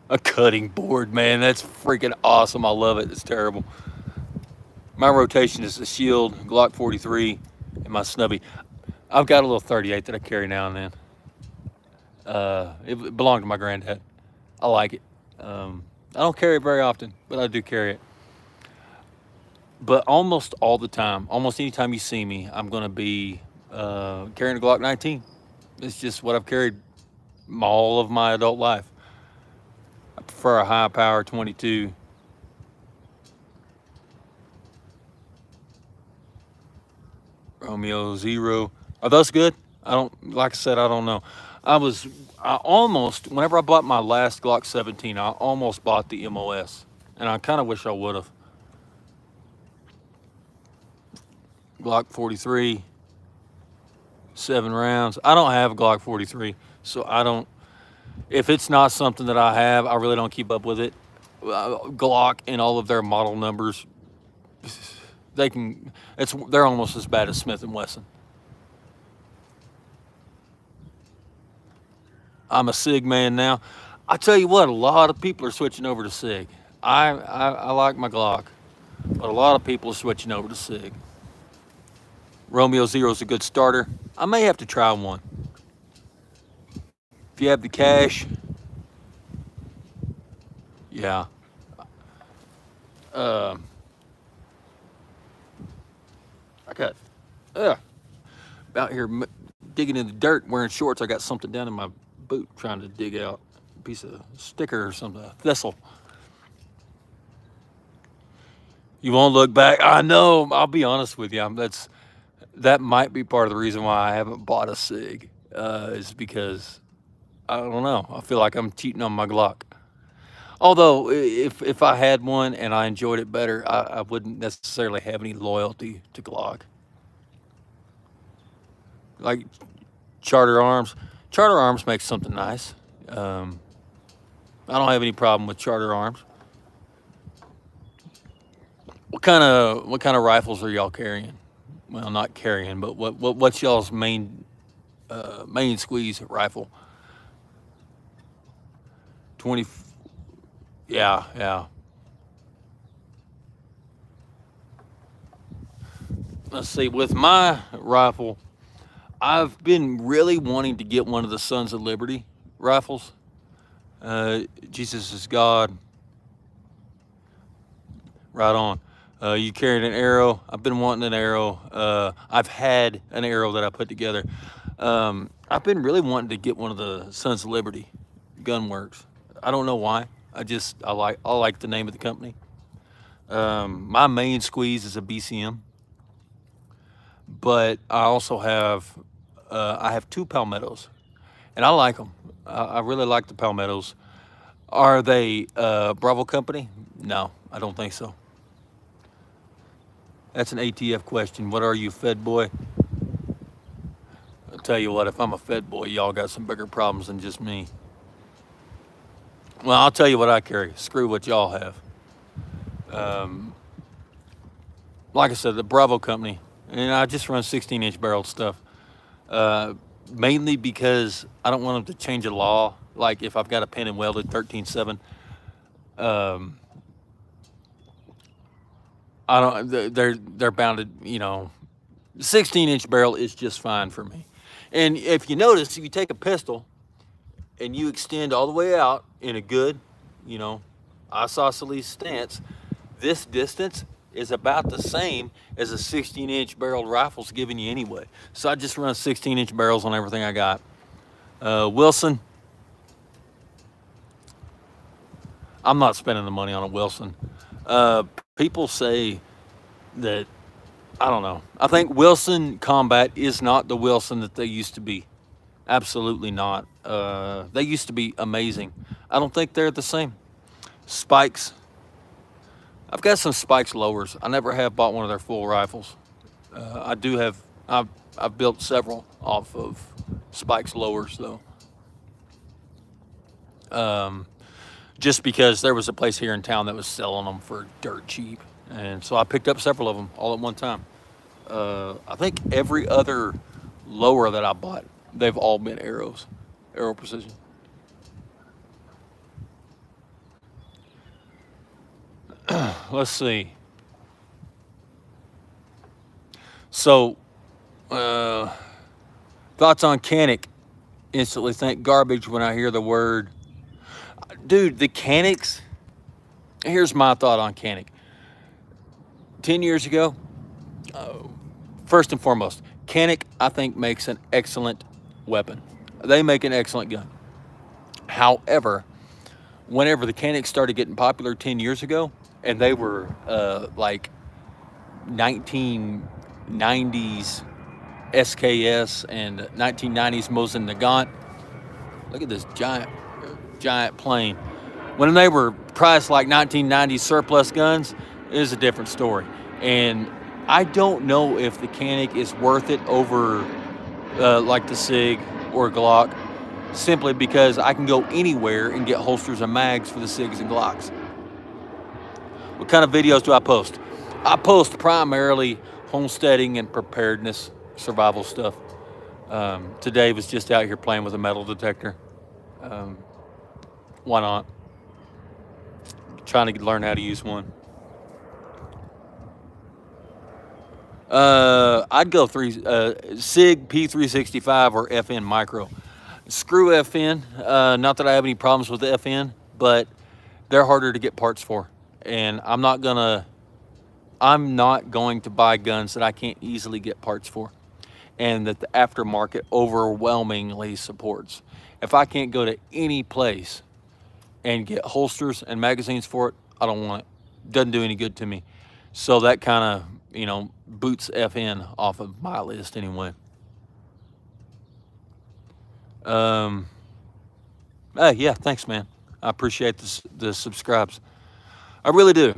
A cutting board, man. That's freaking awesome. I love it. It's terrible. My rotation is the Shield, Glock 43, and my Snubby. I've got a little 38 that I carry now and then. It belonged to my granddad. I like it. I don't carry it very often, but I do carry it. But almost all the time, almost any time you see me, I'm going to be carrying a Glock 19. It's just what I've carried all of my adult life. I prefer a high power 22. Romeo Zero. Are those good? Like I said, I don't know. Whenever I bought my last Glock 17, I almost bought the MOS. And I kind of wish I would have. Glock 43, 7 rounds. I don't have a Glock 43, so I don't. If it's not something that I have, I really don't keep up with it. Glock and all of their model numbers, they're almost as bad as Smith and Wesson. I'm a SIG man now. I tell you what, a lot of people are switching over to SIG. I like my Glock, but a lot of people are switching over to SIG. Romeo Zero is a good starter. I may have to try one. If you have the cash, yeah. Uh, I got out here digging in the dirt, wearing shorts. I got something down in my boot, trying to dig out a piece of sticker or something, a thistle. You won't look back. I know. I'll be honest with you. That might be part of the reason why I haven't bought a SIG. Is because I don't know. I feel like I'm cheating on my Glock. Although if I had one and I enjoyed it better, I wouldn't necessarily have any loyalty to Glock. Like Charter Arms. Charter Arms makes something nice. I don't have any problem with Charter Arms. What kind of rifles are y'all carrying? Well, not carrying, but what's y'all's main squeeze rifle? 20. Yeah, yeah. Let's see. With my rifle, I've been really wanting to get one of the Sons of Liberty rifles. Jesus is God. Right on. You carried an arrow. I've been wanting an arrow. I've had an arrow that I put together. I've been really wanting to get one of the Sons of Liberty Gunworks. I don't know why. I like the name of the company. My main squeeze is a BCM, but I also have two Palmettos, and I like them. I really like the Palmettos. Are they Bravo Company? No, I don't think so. That's an ATF question. What are you, Fed boy? I'll tell you what, if I'm a Fed boy, y'all got some bigger problems than just me. Well, I'll tell you what I carry. Screw what y'all have. Like I said, the Bravo Company, and I just run 16-inch barrel stuff. Mainly because I don't want them to change a law. Like if I've got a pin and welded 13.7, I don't. They're bounded. 16-inch barrel is just fine for me. And if you notice, if you take a pistol and you extend all the way out in a good, isosceles stance, this distance is about the same as a 16-inch barreled rifle's giving you anyway. So I just run 16-inch barrels on everything I got. Wilson, I'm not spending the money on a Wilson. People say that, I don't know. I think Wilson Combat is not the Wilson that they used to be. Absolutely not. They used to be amazing. I don't think they're the same. Spikes. I've got some Spikes lowers. I never have bought one of their full rifles. I do have. I've built several off of Spikes lowers though. Just because there was a place here in town that was selling them for dirt cheap, and so I picked up several of them all at one time. I think every other lower that I bought, they've all been arrows, Arrow Precision. Let's see. So, thoughts on Canic? Instantly think garbage when I hear the word. Dude, the Canics, here's my thought on Canic. 10 years ago, first and foremost, Canic, I think, makes an excellent weapon. They make an excellent gun. However, whenever the Canics started getting popular 10 years ago, and they were like 1990s SKS and 1990s Mosin Nagant. Look at this giant plane. When they were priced like 1990s surplus guns, it is a different story. And I don't know if the Canic is worth it over like the SIG or Glock, simply because I can go anywhere and get holsters and mags for the SIGs and Glocks. What kind of videos do I post? I post primarily homesteading and preparedness, survival stuff. Today was just out here playing with a metal detector. Um, why not? Trying to learn how to use one. I'd go SIG P365 or FN micro. Screw FN. Not that I have any problems with the FN, but they're harder to get parts for, and I'm not going to buy guns that I can't easily get parts for, and that the aftermarket overwhelmingly supports. If I can't go to any place and get holsters and magazines for it, I don't want it. Doesn't do any good to me. So that kind of, boots FN off of my list anyway. Yeah, thanks, man. I appreciate the subscribes. I really do.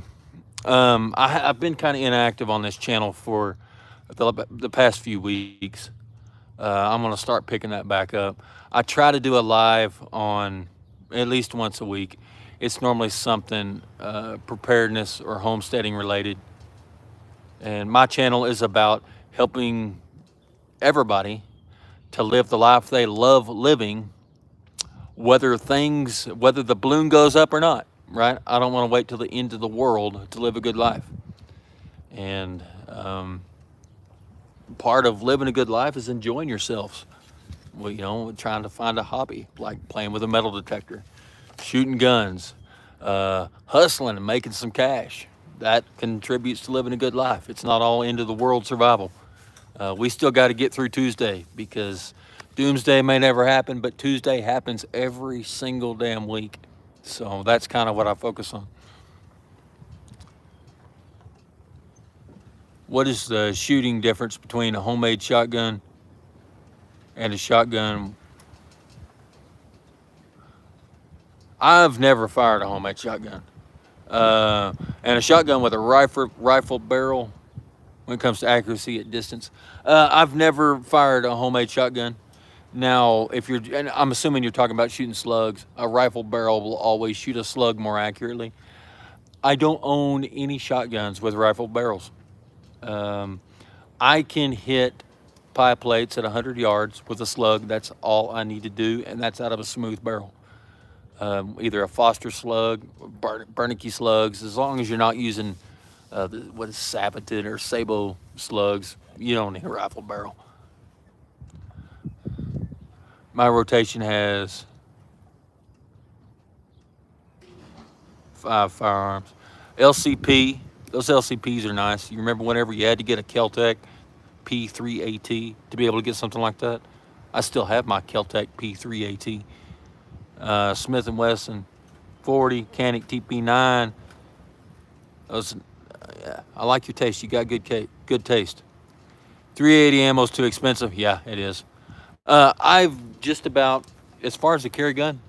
I've been kind of inactive on this channel for the past few weeks. I'm going to start picking that back up. I try to do a live on at least once a week. It's normally something preparedness or homesteading related. And my channel is about helping everybody to live the life they love living, whether the balloon goes up or not, right? I don't want to wait till the end of the world to live a good life. And part of living a good life is enjoying yourselves. Well, trying to find a hobby, like playing with a metal detector, shooting guns, hustling and making some cash. That contributes to living a good life. It's not all end of the world survival. We still got to get through Tuesday, because doomsday may never happen, but Tuesday happens every single damn week. So that's kind of what I focus on. What is the shooting difference between a homemade shotgun and a shotgun? I've never fired a homemade shotgun. And a shotgun with a rifle barrel, when it comes to accuracy at distance. I've never fired a homemade shotgun. Now, and I'm assuming you're talking about shooting slugs, a rifle barrel will always shoot a slug more accurately. I don't own any shotguns with rifle barrels. I can hit pie plates at 100 yards with a slug. That's all I need to do, and that's out of a smooth barrel. Either a Foster slug, or Bernicke slugs, as long as you're not using what is Sabaton or Sabo slugs, you don't need a rifle barrel. My rotation has 5 firearms. LCP, those LCPs are nice. You remember whenever you had to get a Kel-Tec P3AT to be able to get something like that? I still have my Kel-Tec P3AT. Smith & Wesson 40, Canic TP9. Those, I like your taste. You got good taste. 380 ammo's too expensive. Yeah, it is. I've just about, as far as the carry gun,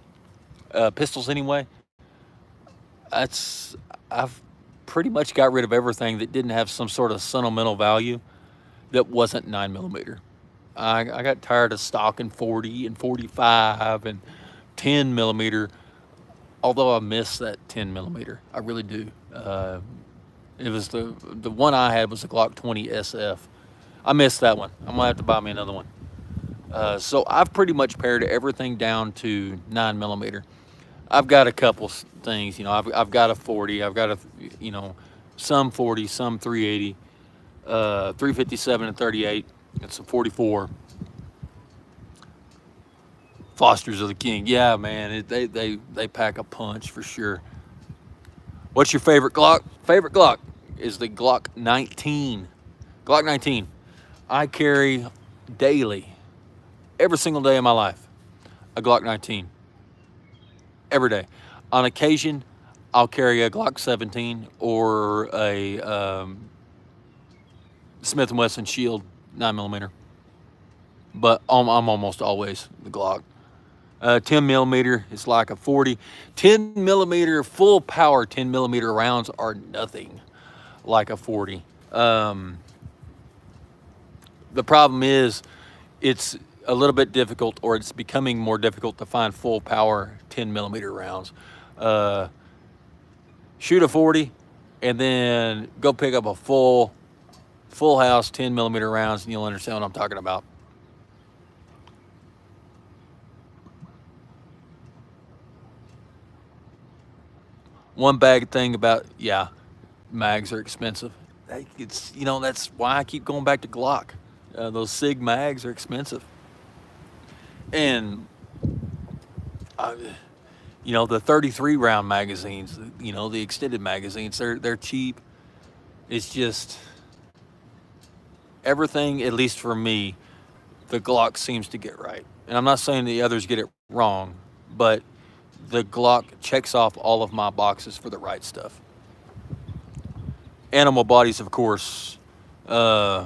pistols anyway, I've pretty much got rid of everything that didn't have some sort of sentimental value that wasn't 9mm. I got tired of stocking 40 and 45 and 10mm, although I miss that 10mm. I really do. It was the one I had was the Glock 20 SF. I missed that one. I'm gonna have to buy me another one. So I've pretty much pared everything down to 9mm. I've got a couple things, I've got a 40, I've got a, some 40, some 380, 357 and 38. It's a 44. Fosters are the king. Yeah, man, they pack a punch for sure. What's your favorite Glock? Favorite Glock is the Glock 19. Glock 19. I carry daily, every single day of my life, a Glock 19. Every day. On occasion, I'll carry a Glock 17 or a Smith & Wesson Shield 9mm. But I'm almost always the Glock. 10mm is like a 40. 10mm full power 10mm rounds are nothing like a 40. The problem is it's a little bit difficult, or it's becoming more difficult to find full power 10mm rounds. Shoot a 40 and then go pick up a full house 10mm rounds, and you'll understand what I'm talking about. One bad thing about, yeah, mags are expensive. It's, that's why I keep going back to Glock. Those Sig mags are expensive, and uh, the 33 round magazines, the extended magazines, they're cheap. It's just everything, at least for me, the Glock seems to get right. And I'm not saying the others get it wrong, but the Glock checks off all of my boxes for the right stuff. Animal bodies, of course. Uh,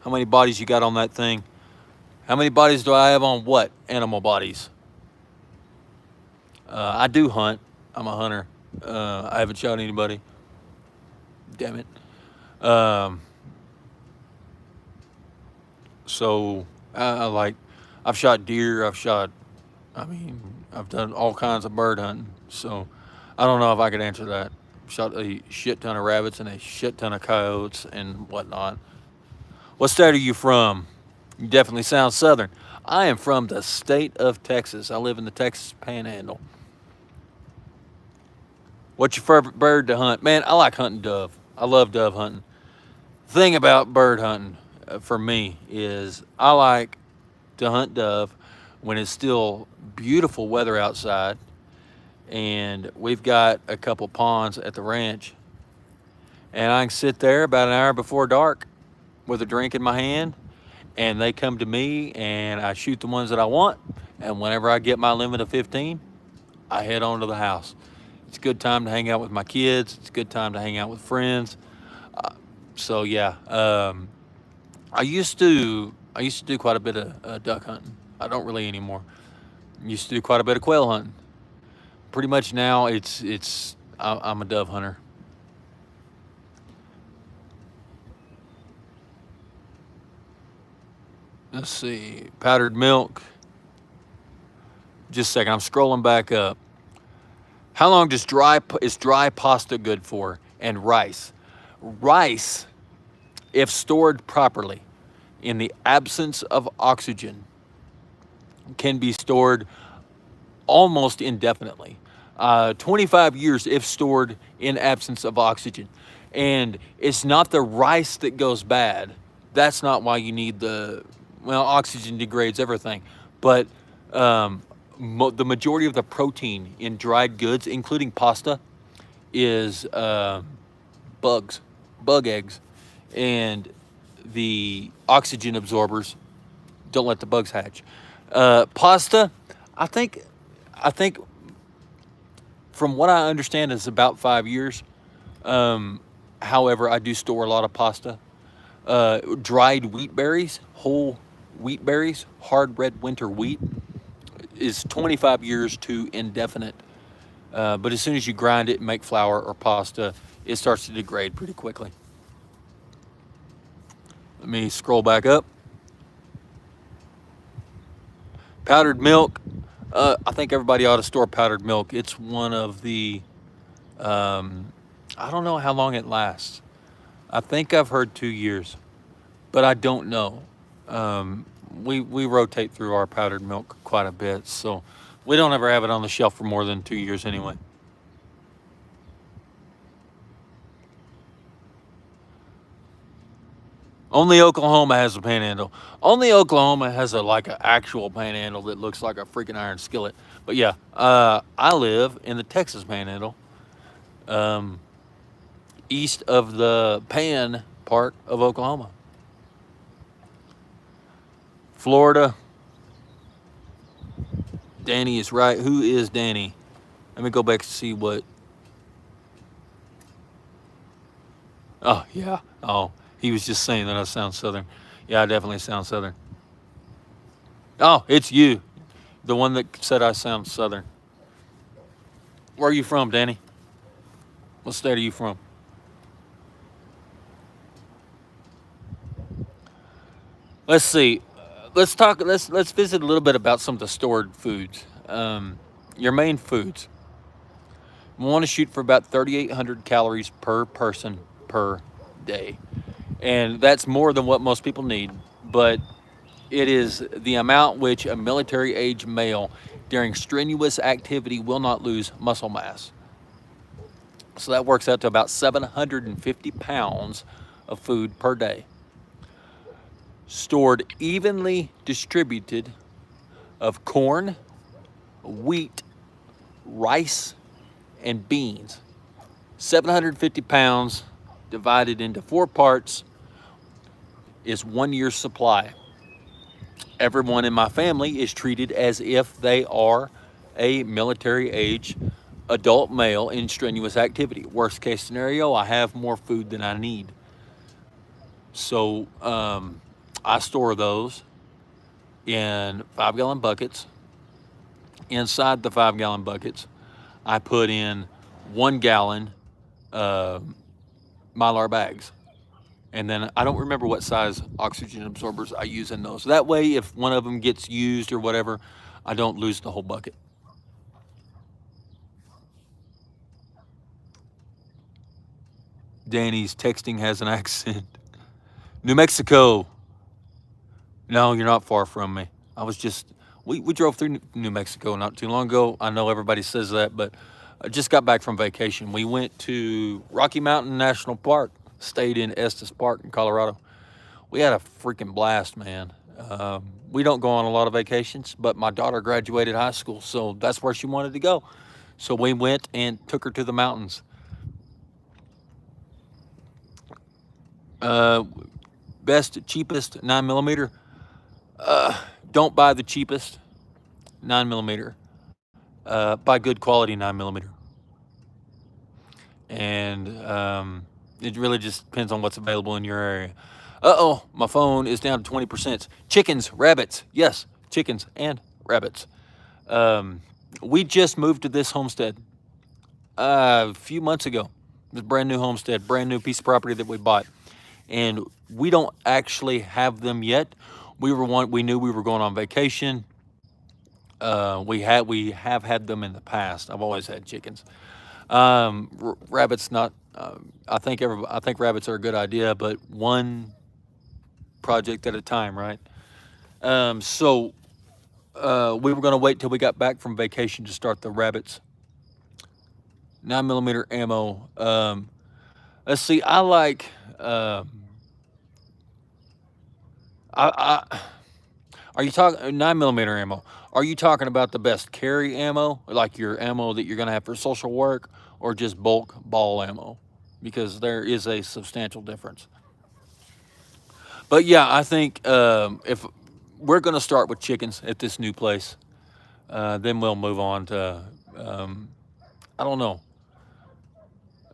how many bodies you got on that thing? How many bodies do I have on what? Animal bodies. I do hunt. I'm a hunter. I haven't shot anybody. Damn it. Um, so I like, I've shot deer. I mean, I've done all kinds of bird hunting. So I don't know if I could answer that. Shot a shit ton of rabbits and a shit ton of coyotes and whatnot. What state are you from? You definitely sound southern. I am from the state of Texas. I live in the Texas Panhandle. What's your favorite bird to hunt? Man, I like hunting dove. I love dove hunting. The thing about bird hunting for me is I like to hunt dove when it's still beautiful weather outside, and we've got a couple ponds at the ranch, and I can sit there about an hour before dark with a drink in my hand, and they come to me, and I shoot the ones that I want, and whenever I get my limit of 15, I head on to the house. It's a good time to hang out with my kids. It's a good time to hang out with friends. So yeah, I used to do quite a bit of duck hunting. I don't really anymore. Used to do quite a bit of quail hunting. Pretty much now I'm a dove hunter. Let's see, powdered milk. Just a second, I'm scrolling back up. How long is dry pasta good for? And rice. Rice, if stored properly, in the absence of oxygen, can be stored almost indefinitely. 25 years if stored in absence of oxygen. And it's not the rice that goes bad. That's not why you need oxygen degrades everything. But the majority of the protein in dried goods, including pasta, is bugs, bug eggs. And the oxygen absorbers don't let the bugs hatch. Pasta, I think, I think from what I understand, is about 5 years. Um, However, I do store a lot of pasta. Dried wheat berries, whole wheat berries, hard red winter wheat is 25 years to indefinite. But as soon as you grind it and make flour or pasta, it starts to degrade pretty quickly. Let me scroll back up. Powdered milk. I think everybody ought to store powdered milk. It's one of the, I don't know how long it lasts. I think I've heard 2 years, but I don't know. We rotate through our powdered milk quite a bit, so we don't ever have it on the shelf for more than 2 years anyway. Only Oklahoma has a panhandle. Only Oklahoma has an actual panhandle that looks like a freaking iron skillet. But yeah, I live in the Texas panhandle, um, east of the pan part of Oklahoma. Florida, Danny is right. Who is Danny? Let me go back and see what. Oh, yeah. Oh, he was just saying that I sound Southern. Yeah, I definitely sound Southern. Oh, it's you, the one that said I sound Southern. Where are you from, Danny? What state are you from? Let's see. Let's talk. Let's visit a little bit about some of the stored foods. Your main foods. We want to shoot for about 3,800 calories per person per day. And that's more than what most people need, but it is the amount which a military age male during strenuous activity will not lose muscle mass. So that works out to about 750 pounds of food per day, stored evenly distributed of corn, wheat, rice, and beans. 750 pounds divided into 4 parts is 1 year's supply. Everyone in my family is treated as if they are a military age adult male in strenuous activity. Worst case scenario, I have more food than I need. So I store those in 5-gallon buckets. Inside the 5-gallon buckets, I put in 1-gallon Mylar bags. And then I don't remember what size oxygen absorbers I use in those. That way, if one of them gets used or whatever, I don't lose the whole bucket. Danny's texting has an accent. New Mexico. No, you're not far from me. I was just, we drove through New Mexico not too long ago. I know everybody says that, but I just got back from vacation. We went to Rocky Mountain National Park, stayed in Estes Park in Colorado. We had a freaking blast, man. We don't go on a lot of vacations, but my daughter graduated high school, so that's where she wanted to go. So we went and took her to the mountains. Best, cheapest 9mm. Don't buy the cheapest 9mm. Buy good quality 9mm. And it really just depends on what's available in your area. Uh-oh, my phone is down to 20%. Chickens, rabbits. Yes, chickens and rabbits. We just moved to this homestead a few months ago. It was a brand new homestead, brand new piece of property that we bought. And we don't actually have them yet. We knew we were going on vacation. We have had them in the past. I've always had chickens. Rabbits not. I think rabbits are a good idea, but one project at a time, right? So we were going to wait till we got back from vacation to start the rabbits. 9mm ammo. Let's see. I like. Are you talking 9mm ammo? Are you talking about the best carry ammo, like your ammo that you're going to have for social work, or just bulk ball ammo? Because there is a substantial difference. But yeah, I think if we're going to start with chickens at this new place, then we'll move on to, I don't know.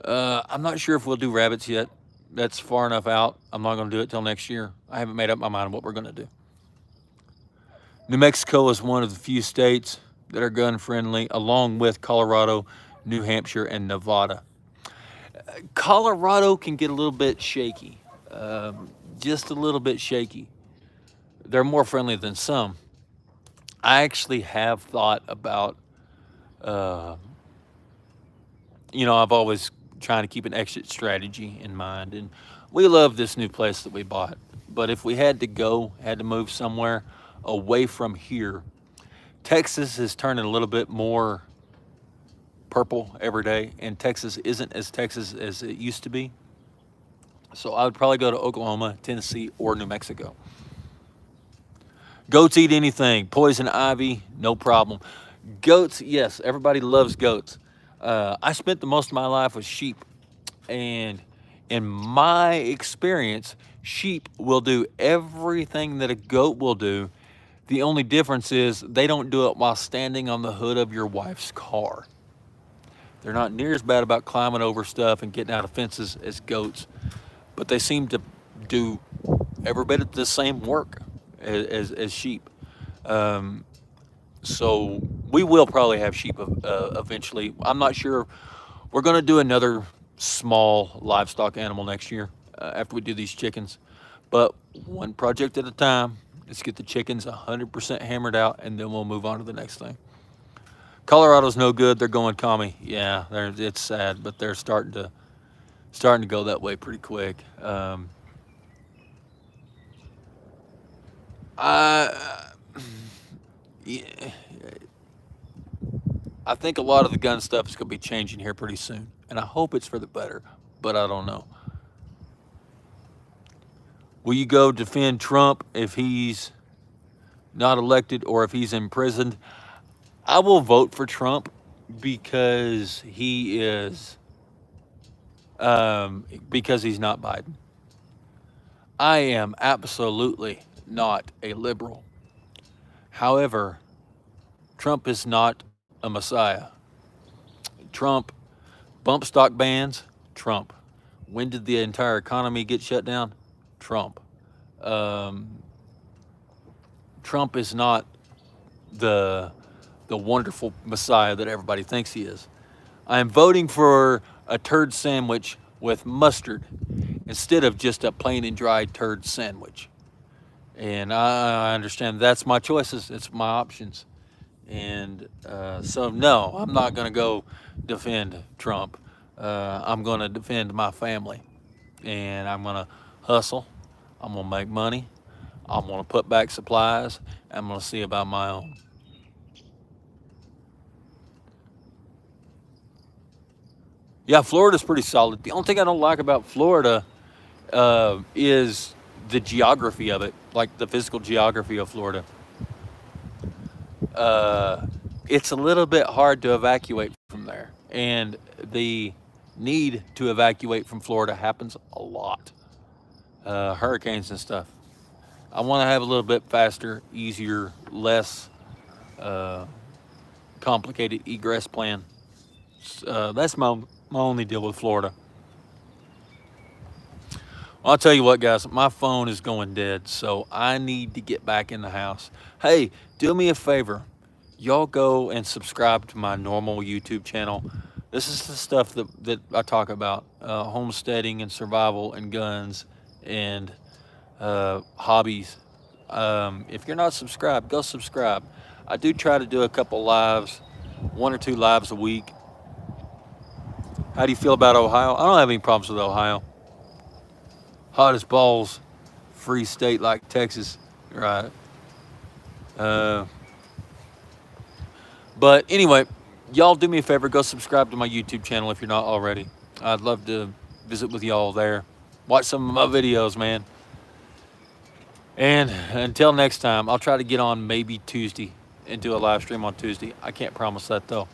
I'm not sure if we'll do rabbits yet. That's far enough out. I'm not going to do it till next year. I haven't made up my mind what we're going to do. New Mexico is one of the few states that are gun friendly, along with Colorado, New Hampshire, and Nevada. Colorado can get a little bit shaky, just a little bit shaky. They're more friendly than some. I actually have thought about, I've always trying to keep an exit strategy in mind. And we love this new place that we bought. But if we had to move somewhere away from here, Texas is turning a little bit more purple every day, and Texas isn't as Texas as it used to be. So I would probably go to Oklahoma, Tennessee, or New Mexico. Goats eat anything. Poison ivy, no problem. Goats, yes, everybody loves goats. I spent the most of my life with sheep, and in my experience, sheep will do everything that a goat will do. The only difference is they don't do it while standing on the hood of your wife's car. They're not near as bad about climbing over stuff and getting out of fences as goats, but they seem to do every bit of the same work as sheep. So we will probably have sheep eventually. I'm not sure. We're going to do another small livestock animal next year after we do these chickens. But one project at a time. Let's get the chickens 100% hammered out, and then we'll move on to the next thing. Colorado's no good. They're going commie. Yeah, it's sad, but they're starting to go that way pretty quick. I yeah, I think a lot of the gun stuff is going to be changing here pretty soon, and I hope it's for the better, but I don't know. Will you go defend Trump if he's not elected or if he's imprisoned? I will vote for Trump because because he's not Biden. I am absolutely not a liberal. However, Trump is not a messiah. Trump bump stock bans, Trump. When did the entire economy get shut down? Trump. Um, Trump is not the the wonderful messiah that everybody thinks he is. I am voting for a turd sandwich with mustard instead of just a plain and dry turd sandwich. And I understand that's my choices. It's my options. And so, no, I'm not going to go defend Trump. I'm going to defend my family. And I'm going to hustle. I'm going to make money. I'm going to put back supplies. I'm going to see about my own. Yeah, Florida's pretty solid. The only thing I don't like about Florida is the geography of it, like the physical geography of Florida. Uh, it's a little bit hard to evacuate from there, and the need to evacuate from Florida happens a lot. Hurricanes and stuff. I want to have a little bit faster, easier, less uh, complicated egress plan. That's my only deal with Florida. Well, I'll tell you what, guys, my phone is going dead, so I need to get back in the house. Hey, do me a favor. Y'all go and subscribe to my normal YouTube channel. This is the stuff that I talk about homesteading and survival and guns and hobbies. If you're not subscribed, go subscribe. I do try to do a couple lives, 1 or 2 lives a week. How do you feel about Ohio? I don't have any problems with Ohio. Hot as balls, free state like Texas, right? Uh, but anyway, y'all do me a favor, go subscribe to my YouTube channel if you're not already. I'd love to visit with y'all there. Watch some of my videos, man. And until next time, I'll try to get on maybe Tuesday and do a live stream on Tuesday. I can't promise that though.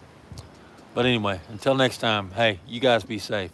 But anyway, until next time, hey, you guys be safe.